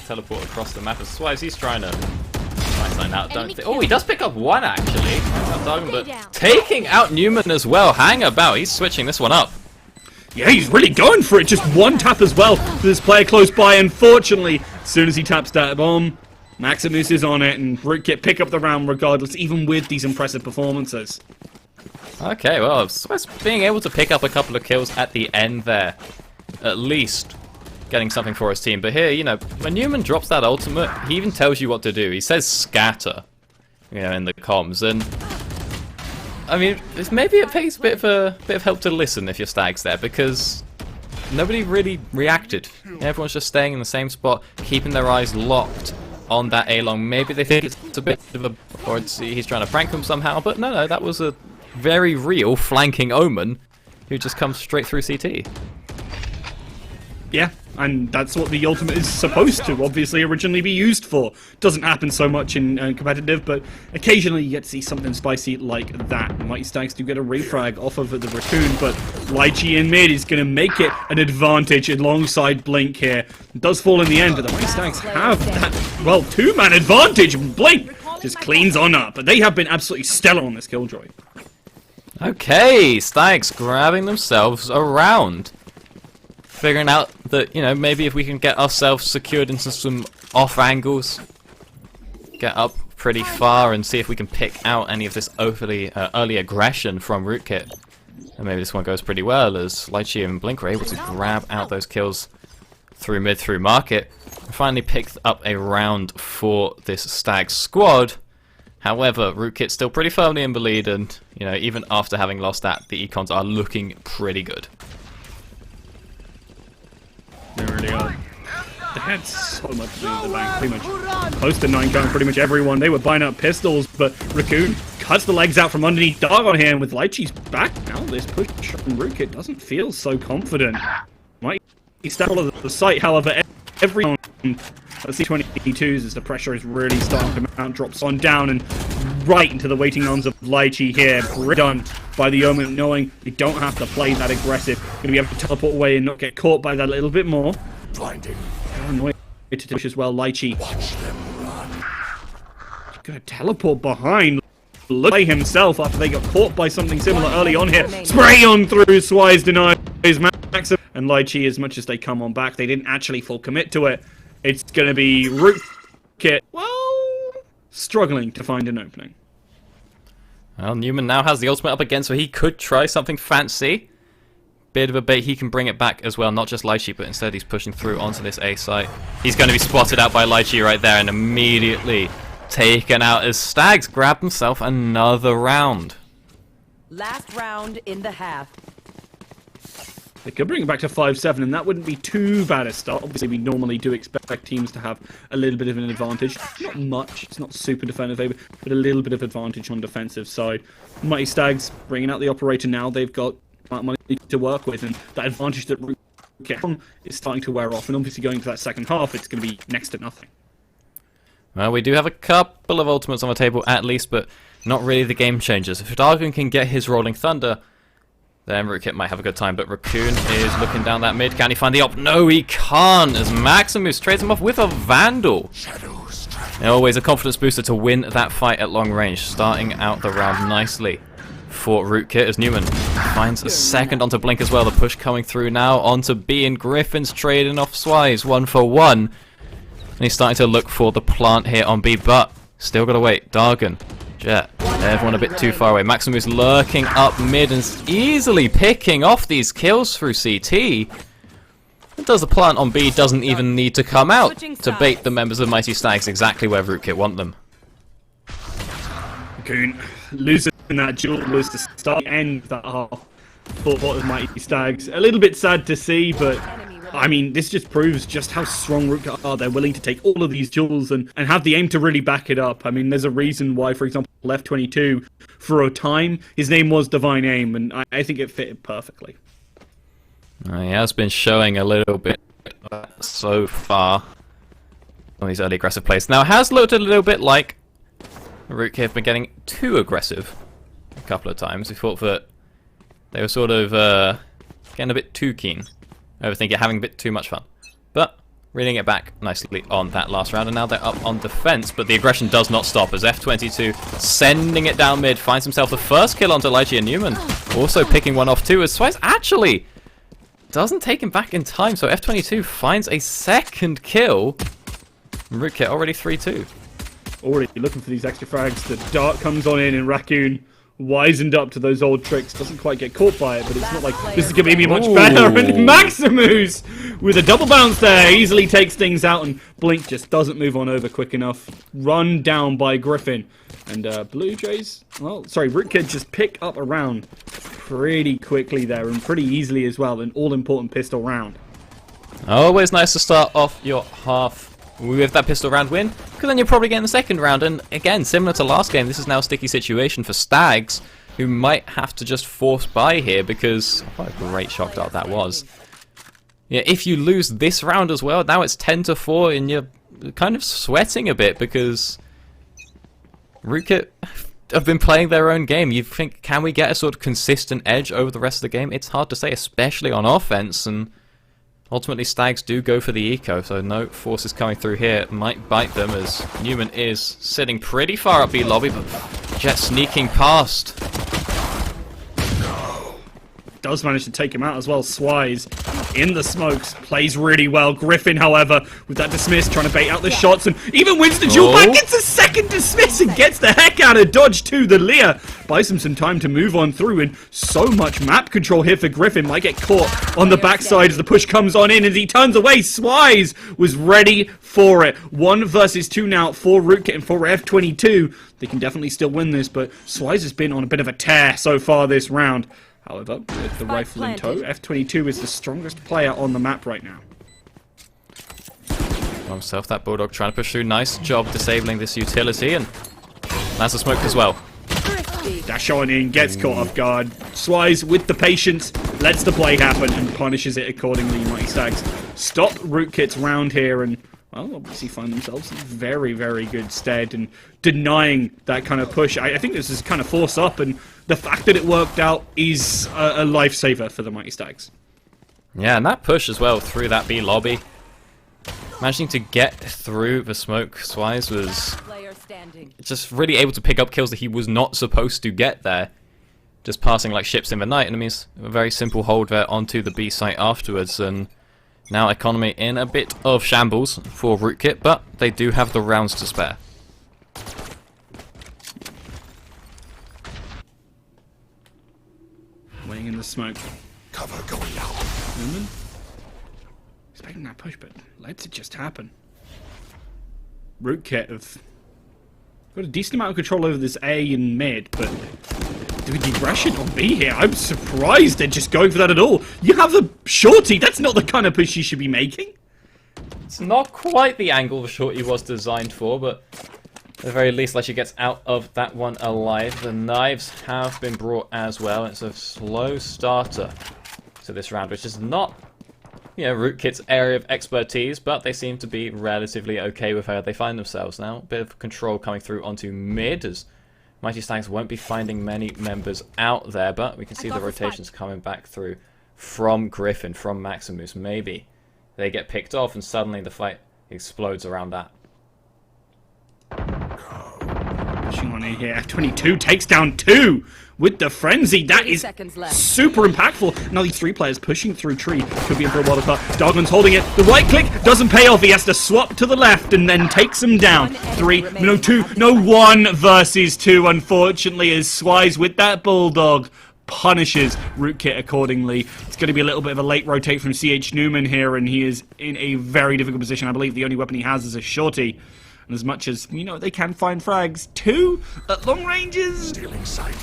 teleport across the map, as Swise, he's trying to sign out. Oh, he does pick up one actually, but taking out Newman as well. Hang about, he's switching this one up. Yeah, he's really going for it. Just one tap as well for this player close by. Unfortunately, As soon as he taps that bomb, Maximus is on it, and Rootkit pick up the round regardless, even with these impressive performances. Okay, well, Swiss being able to pick up a couple of kills at the end there, at least getting something for his team. But here, you know, when Newman drops that ultimate, he even tells you what to do. He says scatter, you know, in the comms, and I mean, maybe it takes a bit of help to listen if you're Stags there, because nobody really reacted. Everyone's just staying in the same spot, keeping their eyes locked on that A-long. Maybe they think it's a bit of a, or he's trying to prank them somehow, but no, that was a very real flanking Omen who just comes straight through CT. Yeah, and that's what the ultimate is supposed to obviously originally be used for. Doesn't happen so much in competitive, but occasionally you get to see something spicy like that. Mighty Stags do get a refrag off of the Raccoon, but Lychee in mid is going to make it an advantage alongside Blink here. It does fall in the end, but the Mighty Stags have that, well, two-man advantage. Blink just cleans on up, but they have been absolutely stellar on this Killjoy. Okay, Stags grabbing themselves around. Figuring out that, you know, maybe if we can get ourselves secured into some off angles, get up pretty far and see if we can pick out any of this overly early aggression from Rootkit. And maybe this one goes pretty well as Lychee and Blink were able to grab out those kills through mid, through market. And finally picked up a round for this Stag squad. However, Rootkit's still pretty firmly in the lead, and, you know, even after having lost that, the Econs are looking pretty good. They really are. They had so much to do in the bank, pretty much close to 9 count pretty much everyone. They were buying up pistols, but Raccoon cuts the legs out from underneath Dog on him with Lychee's back. Now this push from Rootkit doesn't feel so confident. Might step all of the site, however, every C22s as the pressure is really starting to mount, drops on down and right into the waiting arms of Lychee here. Done by the Omen, knowing they don't have to play that aggressive. Going to be able to teleport away and not get caught by that a little bit more. Blinding. To push as well, Lychee. Watch them run. Gonna teleport behind. Look by himself after they got caught by something similar early on here. Spray on through, Swise denies Maxim. And Lychee, as much as they come on back, they didn't actually full commit to it. It's gonna be Rootkit, well, struggling to find an opening. Well, Newman now has the ultimate up again, so he could try something fancy. Bit of a bait, he can bring it back as well, not just Lychee, but instead he's pushing through onto this A site. He's going to be spotted out by Lychee right there and immediately taken out as Stags grab himself another round. Last round in the half. They could bring it back to 5-7, and that wouldn't be too bad a start. Obviously, we normally do expect teams to have a little bit of an advantage. Not much, it's not super defensive favor, but a little bit of advantage on defensive side. Mighty Stags bringing out the operator now. They've got money to work with, and that advantage that Rootkit is starting to wear off. And obviously, going to that second half, it's going to be next to nothing. Well, we do have a couple of ultimates on the table at least, but not really the game changers. If Dargon can get his Rolling Thunder, then Rootkit might have a good time, but Raccoon is looking down that mid. Can he find the op? No, he can't, as Maximus trades him off with a Vandal. And always a confidence booster to win that fight at long range, starting out the round nicely for Rootkit as Newman finds a second onto Blink as well. The push coming through now onto B, and Griffin's trading off Swise 1-for-1. And he's starting to look for the plant here on B, but still got to wait. Dargon, Jet, everyone a bit too far away. Maximus lurking up mid and easily picking off these kills through CT. It does the plant on B, doesn't even need to come out to bait the members of Mighty Stags exactly where Rootkit want them. Raccoon losing that duel was the start and end of that half for the Mighty Stags. A little bit sad to see, but I mean, this just proves just how strong Rootkit are. They're willing to take all of these duels and have the aim to really back it up. I mean, there's a reason why, for example, F22, for a time, his name was Divine Aim, and I think it fitted perfectly. He has been showing a little bit so far on these early aggressive plays. Now, it has looked a little bit like Rootkit have been getting too aggressive a couple of times. We thought that they were sort of getting a bit too keen, overthinking, having a bit too much fun. But reading it back nicely on that last round, and now they're up on defense, but the aggression does not stop as F22 sending it down mid, finds himself the first kill onto Lychee, and Newman also picking one off too, as Swise actually doesn't take him back in time, so F22 finds a second kill Rootkit already 3-2. Already looking for these extra frags. The dart comes on in, and Raccoon, wizened up to those old tricks, doesn't quite get caught by it, but it's not like this is going to be much better. And Maximus, with a double bounce there, easily takes things out, and Blink just doesn't move on over quick enough. Run down by Griffin. And Blue Jays, Rootkit just pick up a round pretty quickly there, and pretty easily as well, an all-important pistol round. Always nice to start off your half with that pistol round win, because then you're probably getting the second round. And again, similar to last game, this is now a sticky situation for Stags, who might have to just force buy here, because what a great shock dart that was. Yeah, if you lose this round as well, now it's 10-4, and you're kind of sweating a bit, because Rootkit have been playing their own game. You think, can we get a sort of consistent edge over the rest of the game? It's hard to say, especially on offense, and ultimately, Stags do go for the eco, so no forces coming through here might bite them, as Newman is sitting pretty far up B lobby, but Jet sneaking past. Does manage to take him out as well. Swise in the smokes, plays really well. Griffin, however, with that dismiss, trying to bait out the shots, and even wins the duel back, gets a second dismiss, and gets the heck out of dodge too. The Lear buys him some time to move on through, and so much map control here for Griffin. Might get caught on the backside as the push comes on in, as he turns away. Swise was ready for it. 1 versus 2 now for Rootkit and for F22. They can definitely still win this, but Swise has been on a bit of a tear so far this round. However, with the rifle in tow, F22 is the strongest player on the map right now. Himself, that Bulldog trying to push through. Nice job disabling this utility, and that's a smoke as well. Dash on in, gets caught off guard. Swise with the patience, lets the play happen, and punishes it accordingly. Mighty Stags stop Rootkit's round here, and well, obviously find themselves in very, very good stead, and denying that kind of push. I think this is kind of force up, and the fact that it worked out is a lifesaver for the Mighty Stags. Yeah, and that push as well through that B lobby. Managing to get through the smoke, Swise was just really able to pick up kills that he was not supposed to get there. Just passing like ships in the night, and it means a very simple hold there onto the B site afterwards, and now economy in a bit of shambles for Rootkit, but they do have the rounds to spare. Waiting in the smoke. Cover going out. Newman? Expecting that push, but lets it just happen. Rootkit have got a decent amount of control over this A and mid, but doing the aggression on B here, I'm surprised they're just going for that at all. You have the shorty, that's not the kind of push you should be making. It's not quite the angle the shorty was designed for, but at the very least, she gets out of that one alive. The knives have been brought as well. It's a slow starter to this round, which is not, Rootkit's area of expertise, but they seem to be relatively okay with how they find themselves now. A bit of control coming through onto mid, as Mighty Stags won't be finding many members out there, but we can see the rotations coming back through from Griffin, from Maximus. Maybe they get picked off, and suddenly the fight explodes around that. Pushing on in here, F22 takes down 2 with the frenzy. That is super impactful. Now these 3 players pushing through tree. Could be in for a wild card. Dargon's holding it. The right click doesn't pay off. He has to swap to the left and then takes him down. 1 versus 2, unfortunately, as Swise with that Bulldog punishes Rootkit accordingly. It's going to be a little bit of a late rotate from CH Newman here, and he is in a very difficult position. I believe the only weapon he has is a shorty. And as much as, they can find frags, 2 at long ranges, Stealing sight.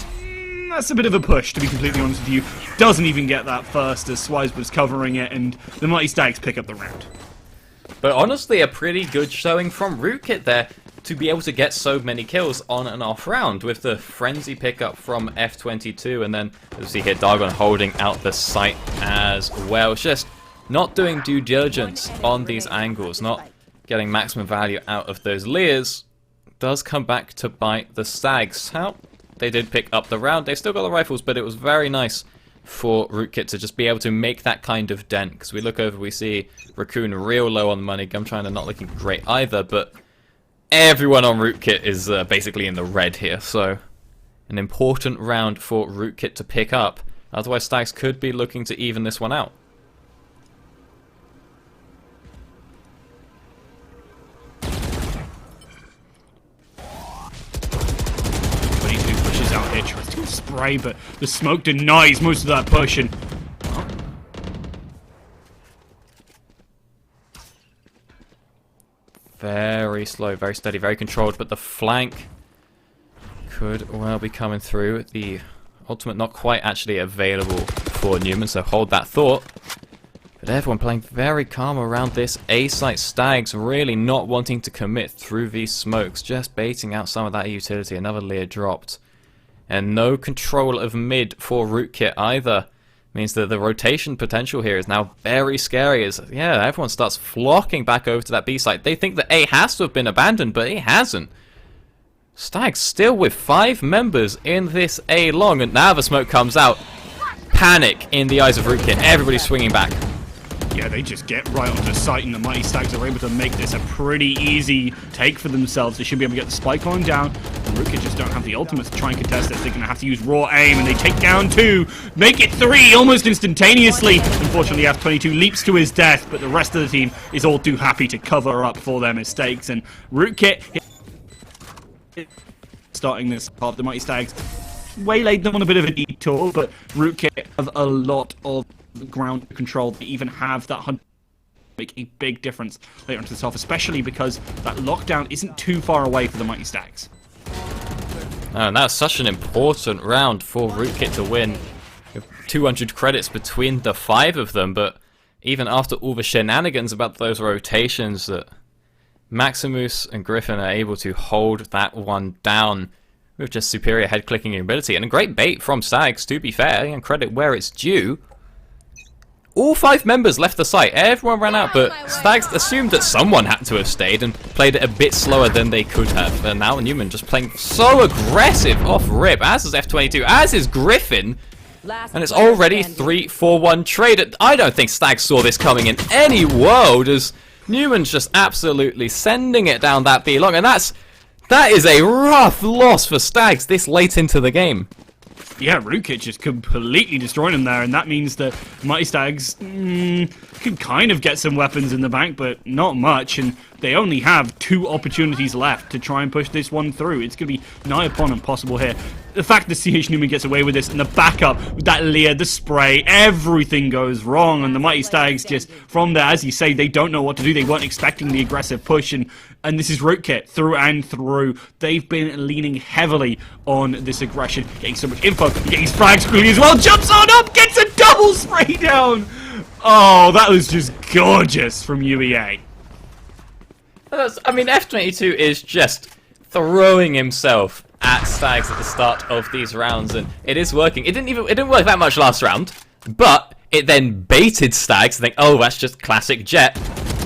That's a bit of a push, to be completely honest with you. Doesn't even get that first as Swise was covering it, and the Mighty Stags pick up the round. But honestly, a pretty good showing from Rootkit there to be able to get so many kills on an off round with the frenzy pickup from F22, and then as you see here, Dargon holding out the site as well. It's just not doing due diligence on these angles, not getting maximum value out of those Lears, does come back to bite the Stags. How they did pick up the round, they still got the rifles, but it was very nice for Rootkit to just be able to make that kind of dent. Because we look over, we see Raccoon real low on the money, Gumtriner not looking great either, but everyone on Rootkit is basically in the red here, so an important round for Rootkit to pick up. Otherwise, Stags could be looking to even this one out. out here. Tries to spray, but the smoke denies most of that push. And very slow, very steady, very controlled, but the flank could well be coming through. The ultimate not quite actually available for Newman, so hold that thought. But everyone playing very calm around this A site. Stags really not wanting to commit through these smokes, just baiting out some of that utility. Another Lear dropped. And no control of mid for Rootkit either. Means that the rotation potential here is now very scary as, yeah, everyone starts flocking back over to that B site. They think that A has to have been abandoned, but it hasn't. Stags still with 5 members in this A long, and now the smoke comes out. Panic in the eyes of Rootkit. Everybody's swinging back. yeah, they just get right onto the site, and the Mighty Stags are able to make this a pretty easy take for themselves. They should be able to get the spike on down. The Rootkit just don't have the ultimate to try and contest this. They're going to have to use raw aim, and they take down 2, make it 3 almost instantaneously. Unfortunately, F22 leaps to his death, but the rest of the team is all too happy to cover up for their mistakes. And Rootkit, starting this half, the Mighty Stags waylaid them on a bit of a detour, but Rootkit have a lot of ground control to even have that 100 make a big difference later into this half, especially because that lockdown isn't too far away for the Mighty Stags. And that's such an important round for Rootkit to win. With 200 credits between the 5 of them, but even after all the shenanigans about those rotations, that Maximus and Griffin are able to hold that one down with just superior head-clicking ability. And a great bait from Stags, to be fair, and credit where it's due. All 5 members left the site. Everyone ran out, but Stags assumed that someone had to have stayed and played it a bit slower than they could have. And now Newman just playing so aggressive off rip, as is F22, as is Griffin. And it's already 3-4-1 trade. I don't think Stags saw this coming in any world, as Newman's just absolutely sending it down that B long. And that is a rough loss for Stags this late into the game. Yeah, Rootkit just completely destroying them there, and that means that Mighty Stags could kind of get some weapons in the bank, but not much, and they only have 2 opportunities left to try and push this one through. It's going to be nigh upon impossible here. The fact that CH Newman gets away with this, and the backup with that Lear, the spray, everything goes wrong, and the Mighty Stags just, from there, as you say, they don't know what to do. They weren't expecting the aggressive push, and this is Rootkit through and through. They've been leaning heavily on this aggression, getting so much info, getting his frags quickly as well, jumps on up, gets a double spray down! Oh, that was just gorgeous from UEA. I mean, F22 is just throwing himself at Stags at the start of these rounds, and it is working. It didn't work that much last round, but it then baited Stags to think, oh, that's just classic Jet.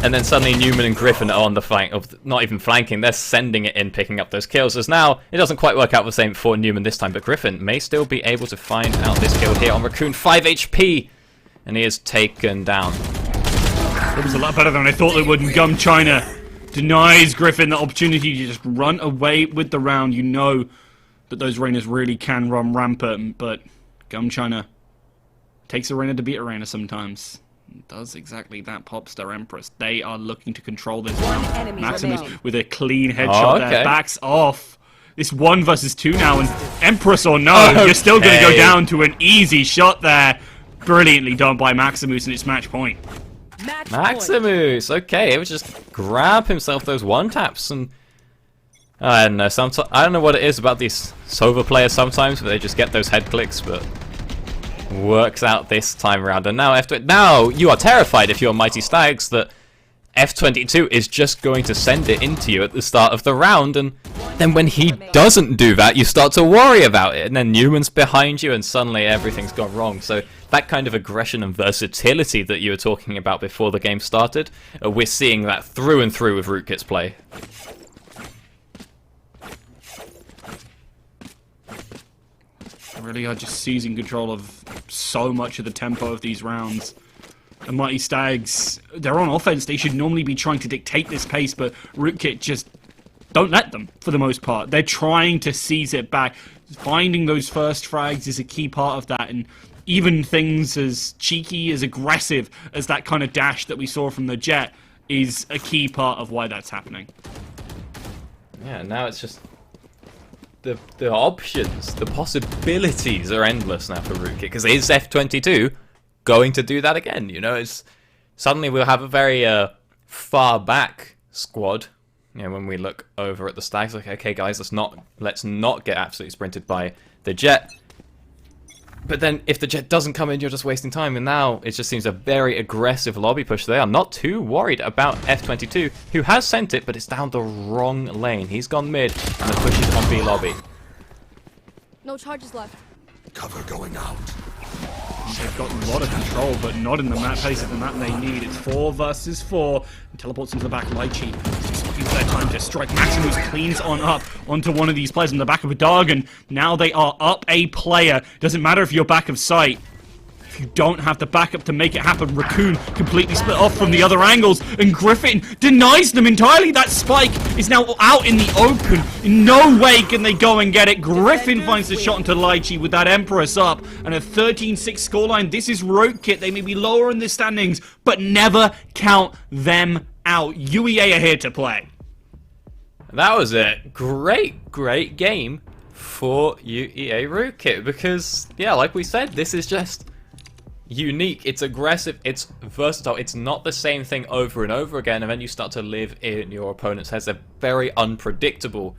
And then suddenly Newman and Griffin are on the flank, of not even flanking, they're sending it in, picking up those kills. As now, it doesn't quite work out the same for Newman this time, but Griffin may still be able to find out this kill here on Raccoon. 5 HP, and he is taken down. It was a lot better than I thought it would, and Gum China denies Griffin the opportunity to just run away with the round. You know that those Reyners really can run rampant, but Gum China takes a Reyna to beat a Reyna sometimes. Does exactly that, Popstar Empress. They are looking to control this round. Maximus with a clean headshot there, backs off. It's 1 versus 2 now, and Empress or no, you're still going to go down to an easy shot there. Brilliantly done by Maximus, and it's match point. Maximus, okay, he would just grab himself those one-taps, and I don't know, I don't know what it is about these Sova players sometimes, but they just get those head clicks, but works out this time around. And now you are terrified if you're Mighty Stags that F22 is just going to send it into you at the start of the round, and then when he doesn't do that, you start to worry about it, and then Newman's behind you, and suddenly everything's gone wrong. So that kind of aggression and versatility that you were talking about before the game started, we're seeing that through and through with Rootkit's play. Really are just seizing control of so much of the tempo of these rounds. The Mighty Stags, they're on offense. They should normally be trying to dictate this pace, but Rootkit just don't let them, for the most part. They're trying to seize it back. Finding those first frags is a key part of that, and even things as cheeky, as aggressive as that kind of dash that we saw from the Jet is a key part of why that's happening. Yeah, now it's just the options, the possibilities are endless now for Rootkit, because is F22 going to do that again? You know, it's suddenly we'll have a very far back squad. You know, when we look over at the stacks, like, okay, guys, let's not get absolutely sprinted by the Jet. But then, if the Jet doesn't come in, you're just wasting time. And now it just seems a very aggressive lobby push. They are not too worried about F22, who has sent it, but it's down the wrong lane. He's gone mid, and the push is on B lobby. No charges left. Cover going out. They've got a lot of control, but not in the map pace of the map they need. It's 4 versus 4. And teleports into the back. Lychee just looking for their time to strike. Maximus cleans on up onto one of these players in the back of a dog, and now they are up a player. Doesn't matter if you're back of sight. If you don't have the backup to make it happen, Raccoon completely split off from the other angles, and Griffin denies them entirely. That spike is now out in the open. In no way can they go and get it. Griffin finds the shot into Lychee with that Empress up, and a 13-6 scoreline. This is Rootkit. They may be lower in the standings, but never count them out. UEA are here to play. That was a great game for UEA Rootkit, because, yeah, like we said, this is just unique, it's aggressive, it's versatile, it's not the same thing over and over again, and then you start to live in your opponent's heads. They're very unpredictable,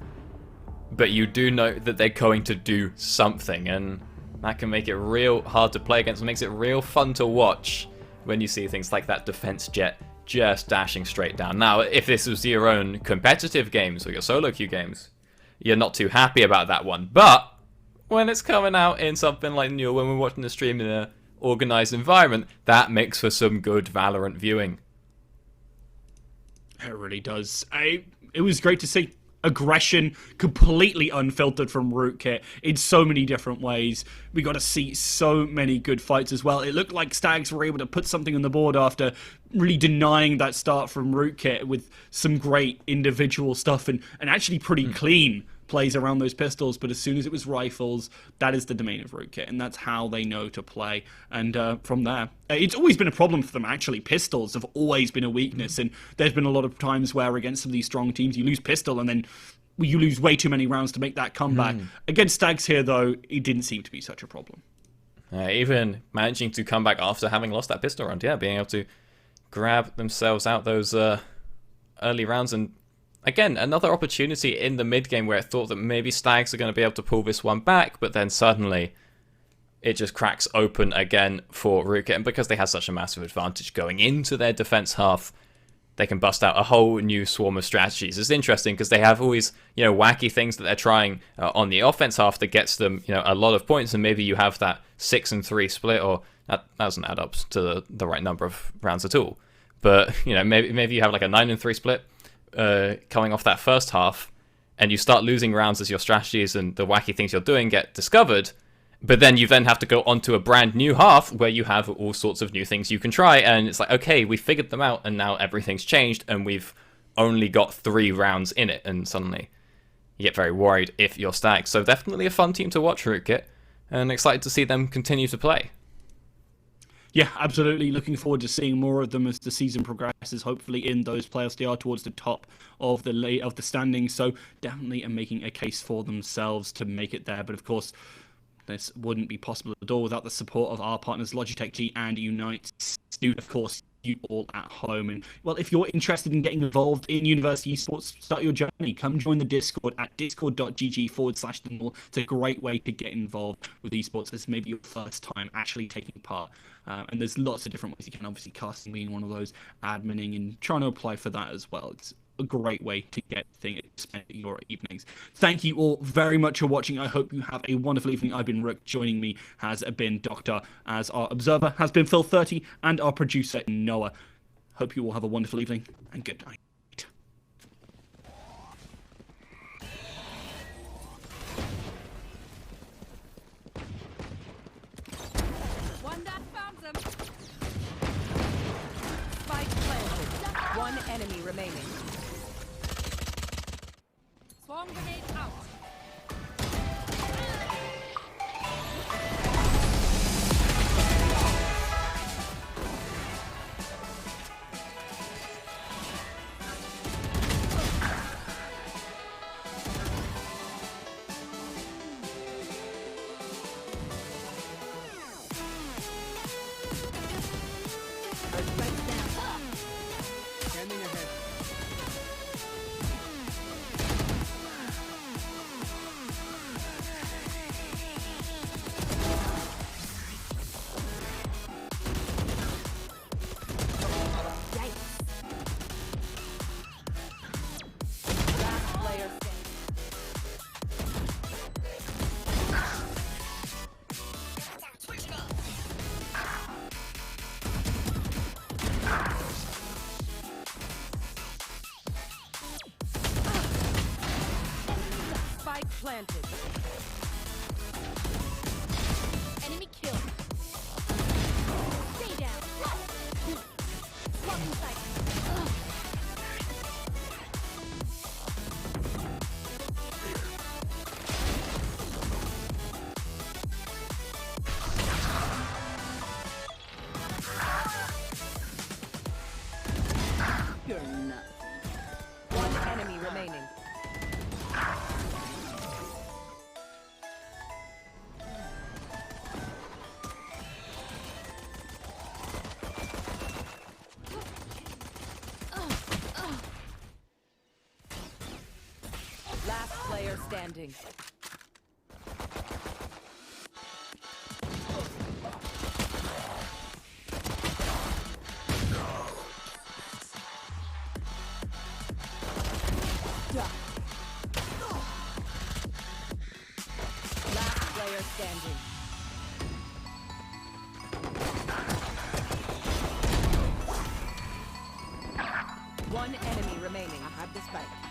but you do know that they're going to do something, and that can make it real hard to play against. It makes it real fun to watch when you see things like that defense Jet just dashing straight down. Now, if this was your own competitive games or your solo queue games, you're not too happy about that one, but when it's coming out in something like Newell, when we're watching the stream in a organized environment, that makes for some good Valorant viewing. It really does. It was great to see aggression completely unfiltered from Rootkit in so many different ways. We got to see so many good fights as well. It looked like Stags were able to put something on the board after really denying that start from Rootkit with some great individual stuff and actually pretty clean plays around those pistols. But as soon as it was rifles, that is the domain of Rootkit, and that's how they know to play. And from there, it's always been a problem for them, actually. Pistols have always been a weakness, and there's been a lot of times where against some of these strong teams you lose pistol and then you lose way too many rounds to make that comeback. Against Stags here, though, it didn't seem to be such a problem. Even managing to come back after having lost that pistol round, being able to grab themselves out those early rounds. And again, another opportunity in the mid game where I thought that maybe Stags are going to be able to pull this one back, but then suddenly it just cracks open again for Rootkit. And because they have such a massive advantage going into their defense half, they can bust out a whole new swarm of strategies. It's interesting because they have always, wacky things that they're trying on the offense half that gets them, a lot of points. And maybe you have that 6-3 split, or that doesn't add up to the right number of rounds at all. But maybe you have like a 9-3 split coming off that first half, and you start losing rounds as your strategies and the wacky things you're doing get discovered. But then you then have to go onto a brand new half where you have all sorts of new things you can try, and it's like, okay, we figured them out, and now everything's changed, and we've only got 3 rounds in it, and suddenly you get very worried if you're Stags. So definitely a fun team to watch, Rootkit, and excited to see them continue to play. Yeah, absolutely. Looking forward to seeing more of them as the season progresses. Hopefully, in those playoffs, they are towards the top of the standings. So definitely are making a case for themselves to make it there. But of course, this wouldn't be possible at all without the support of our partners Logitech G and Unite. Of course, you all at home. And well, if you're interested in getting involved in university esports, start your journey. Come join the Discord at discord.gg/the. It's a great way to get involved with esports. This may be your first time actually taking part. And there's lots of different ways you can, obviously casting being one of those, adminning and trying to apply for that as well. It's a great way to spend your evenings. Thank you all very much for watching. I hope you have a wonderful evening. I've been Rook. Joining me has been Doctor, as our observer has been Phil30, and our producer Noah. Hope you all have a wonderful evening, and good night. One that found them. Spike planted. One enemy remaining. Swarm grenade out. planted. Enemy kill. Stay down. Blocking sight. You're nuts. One enemy remaining. Last player standing. Last player standing. One enemy remaining. I have the spike.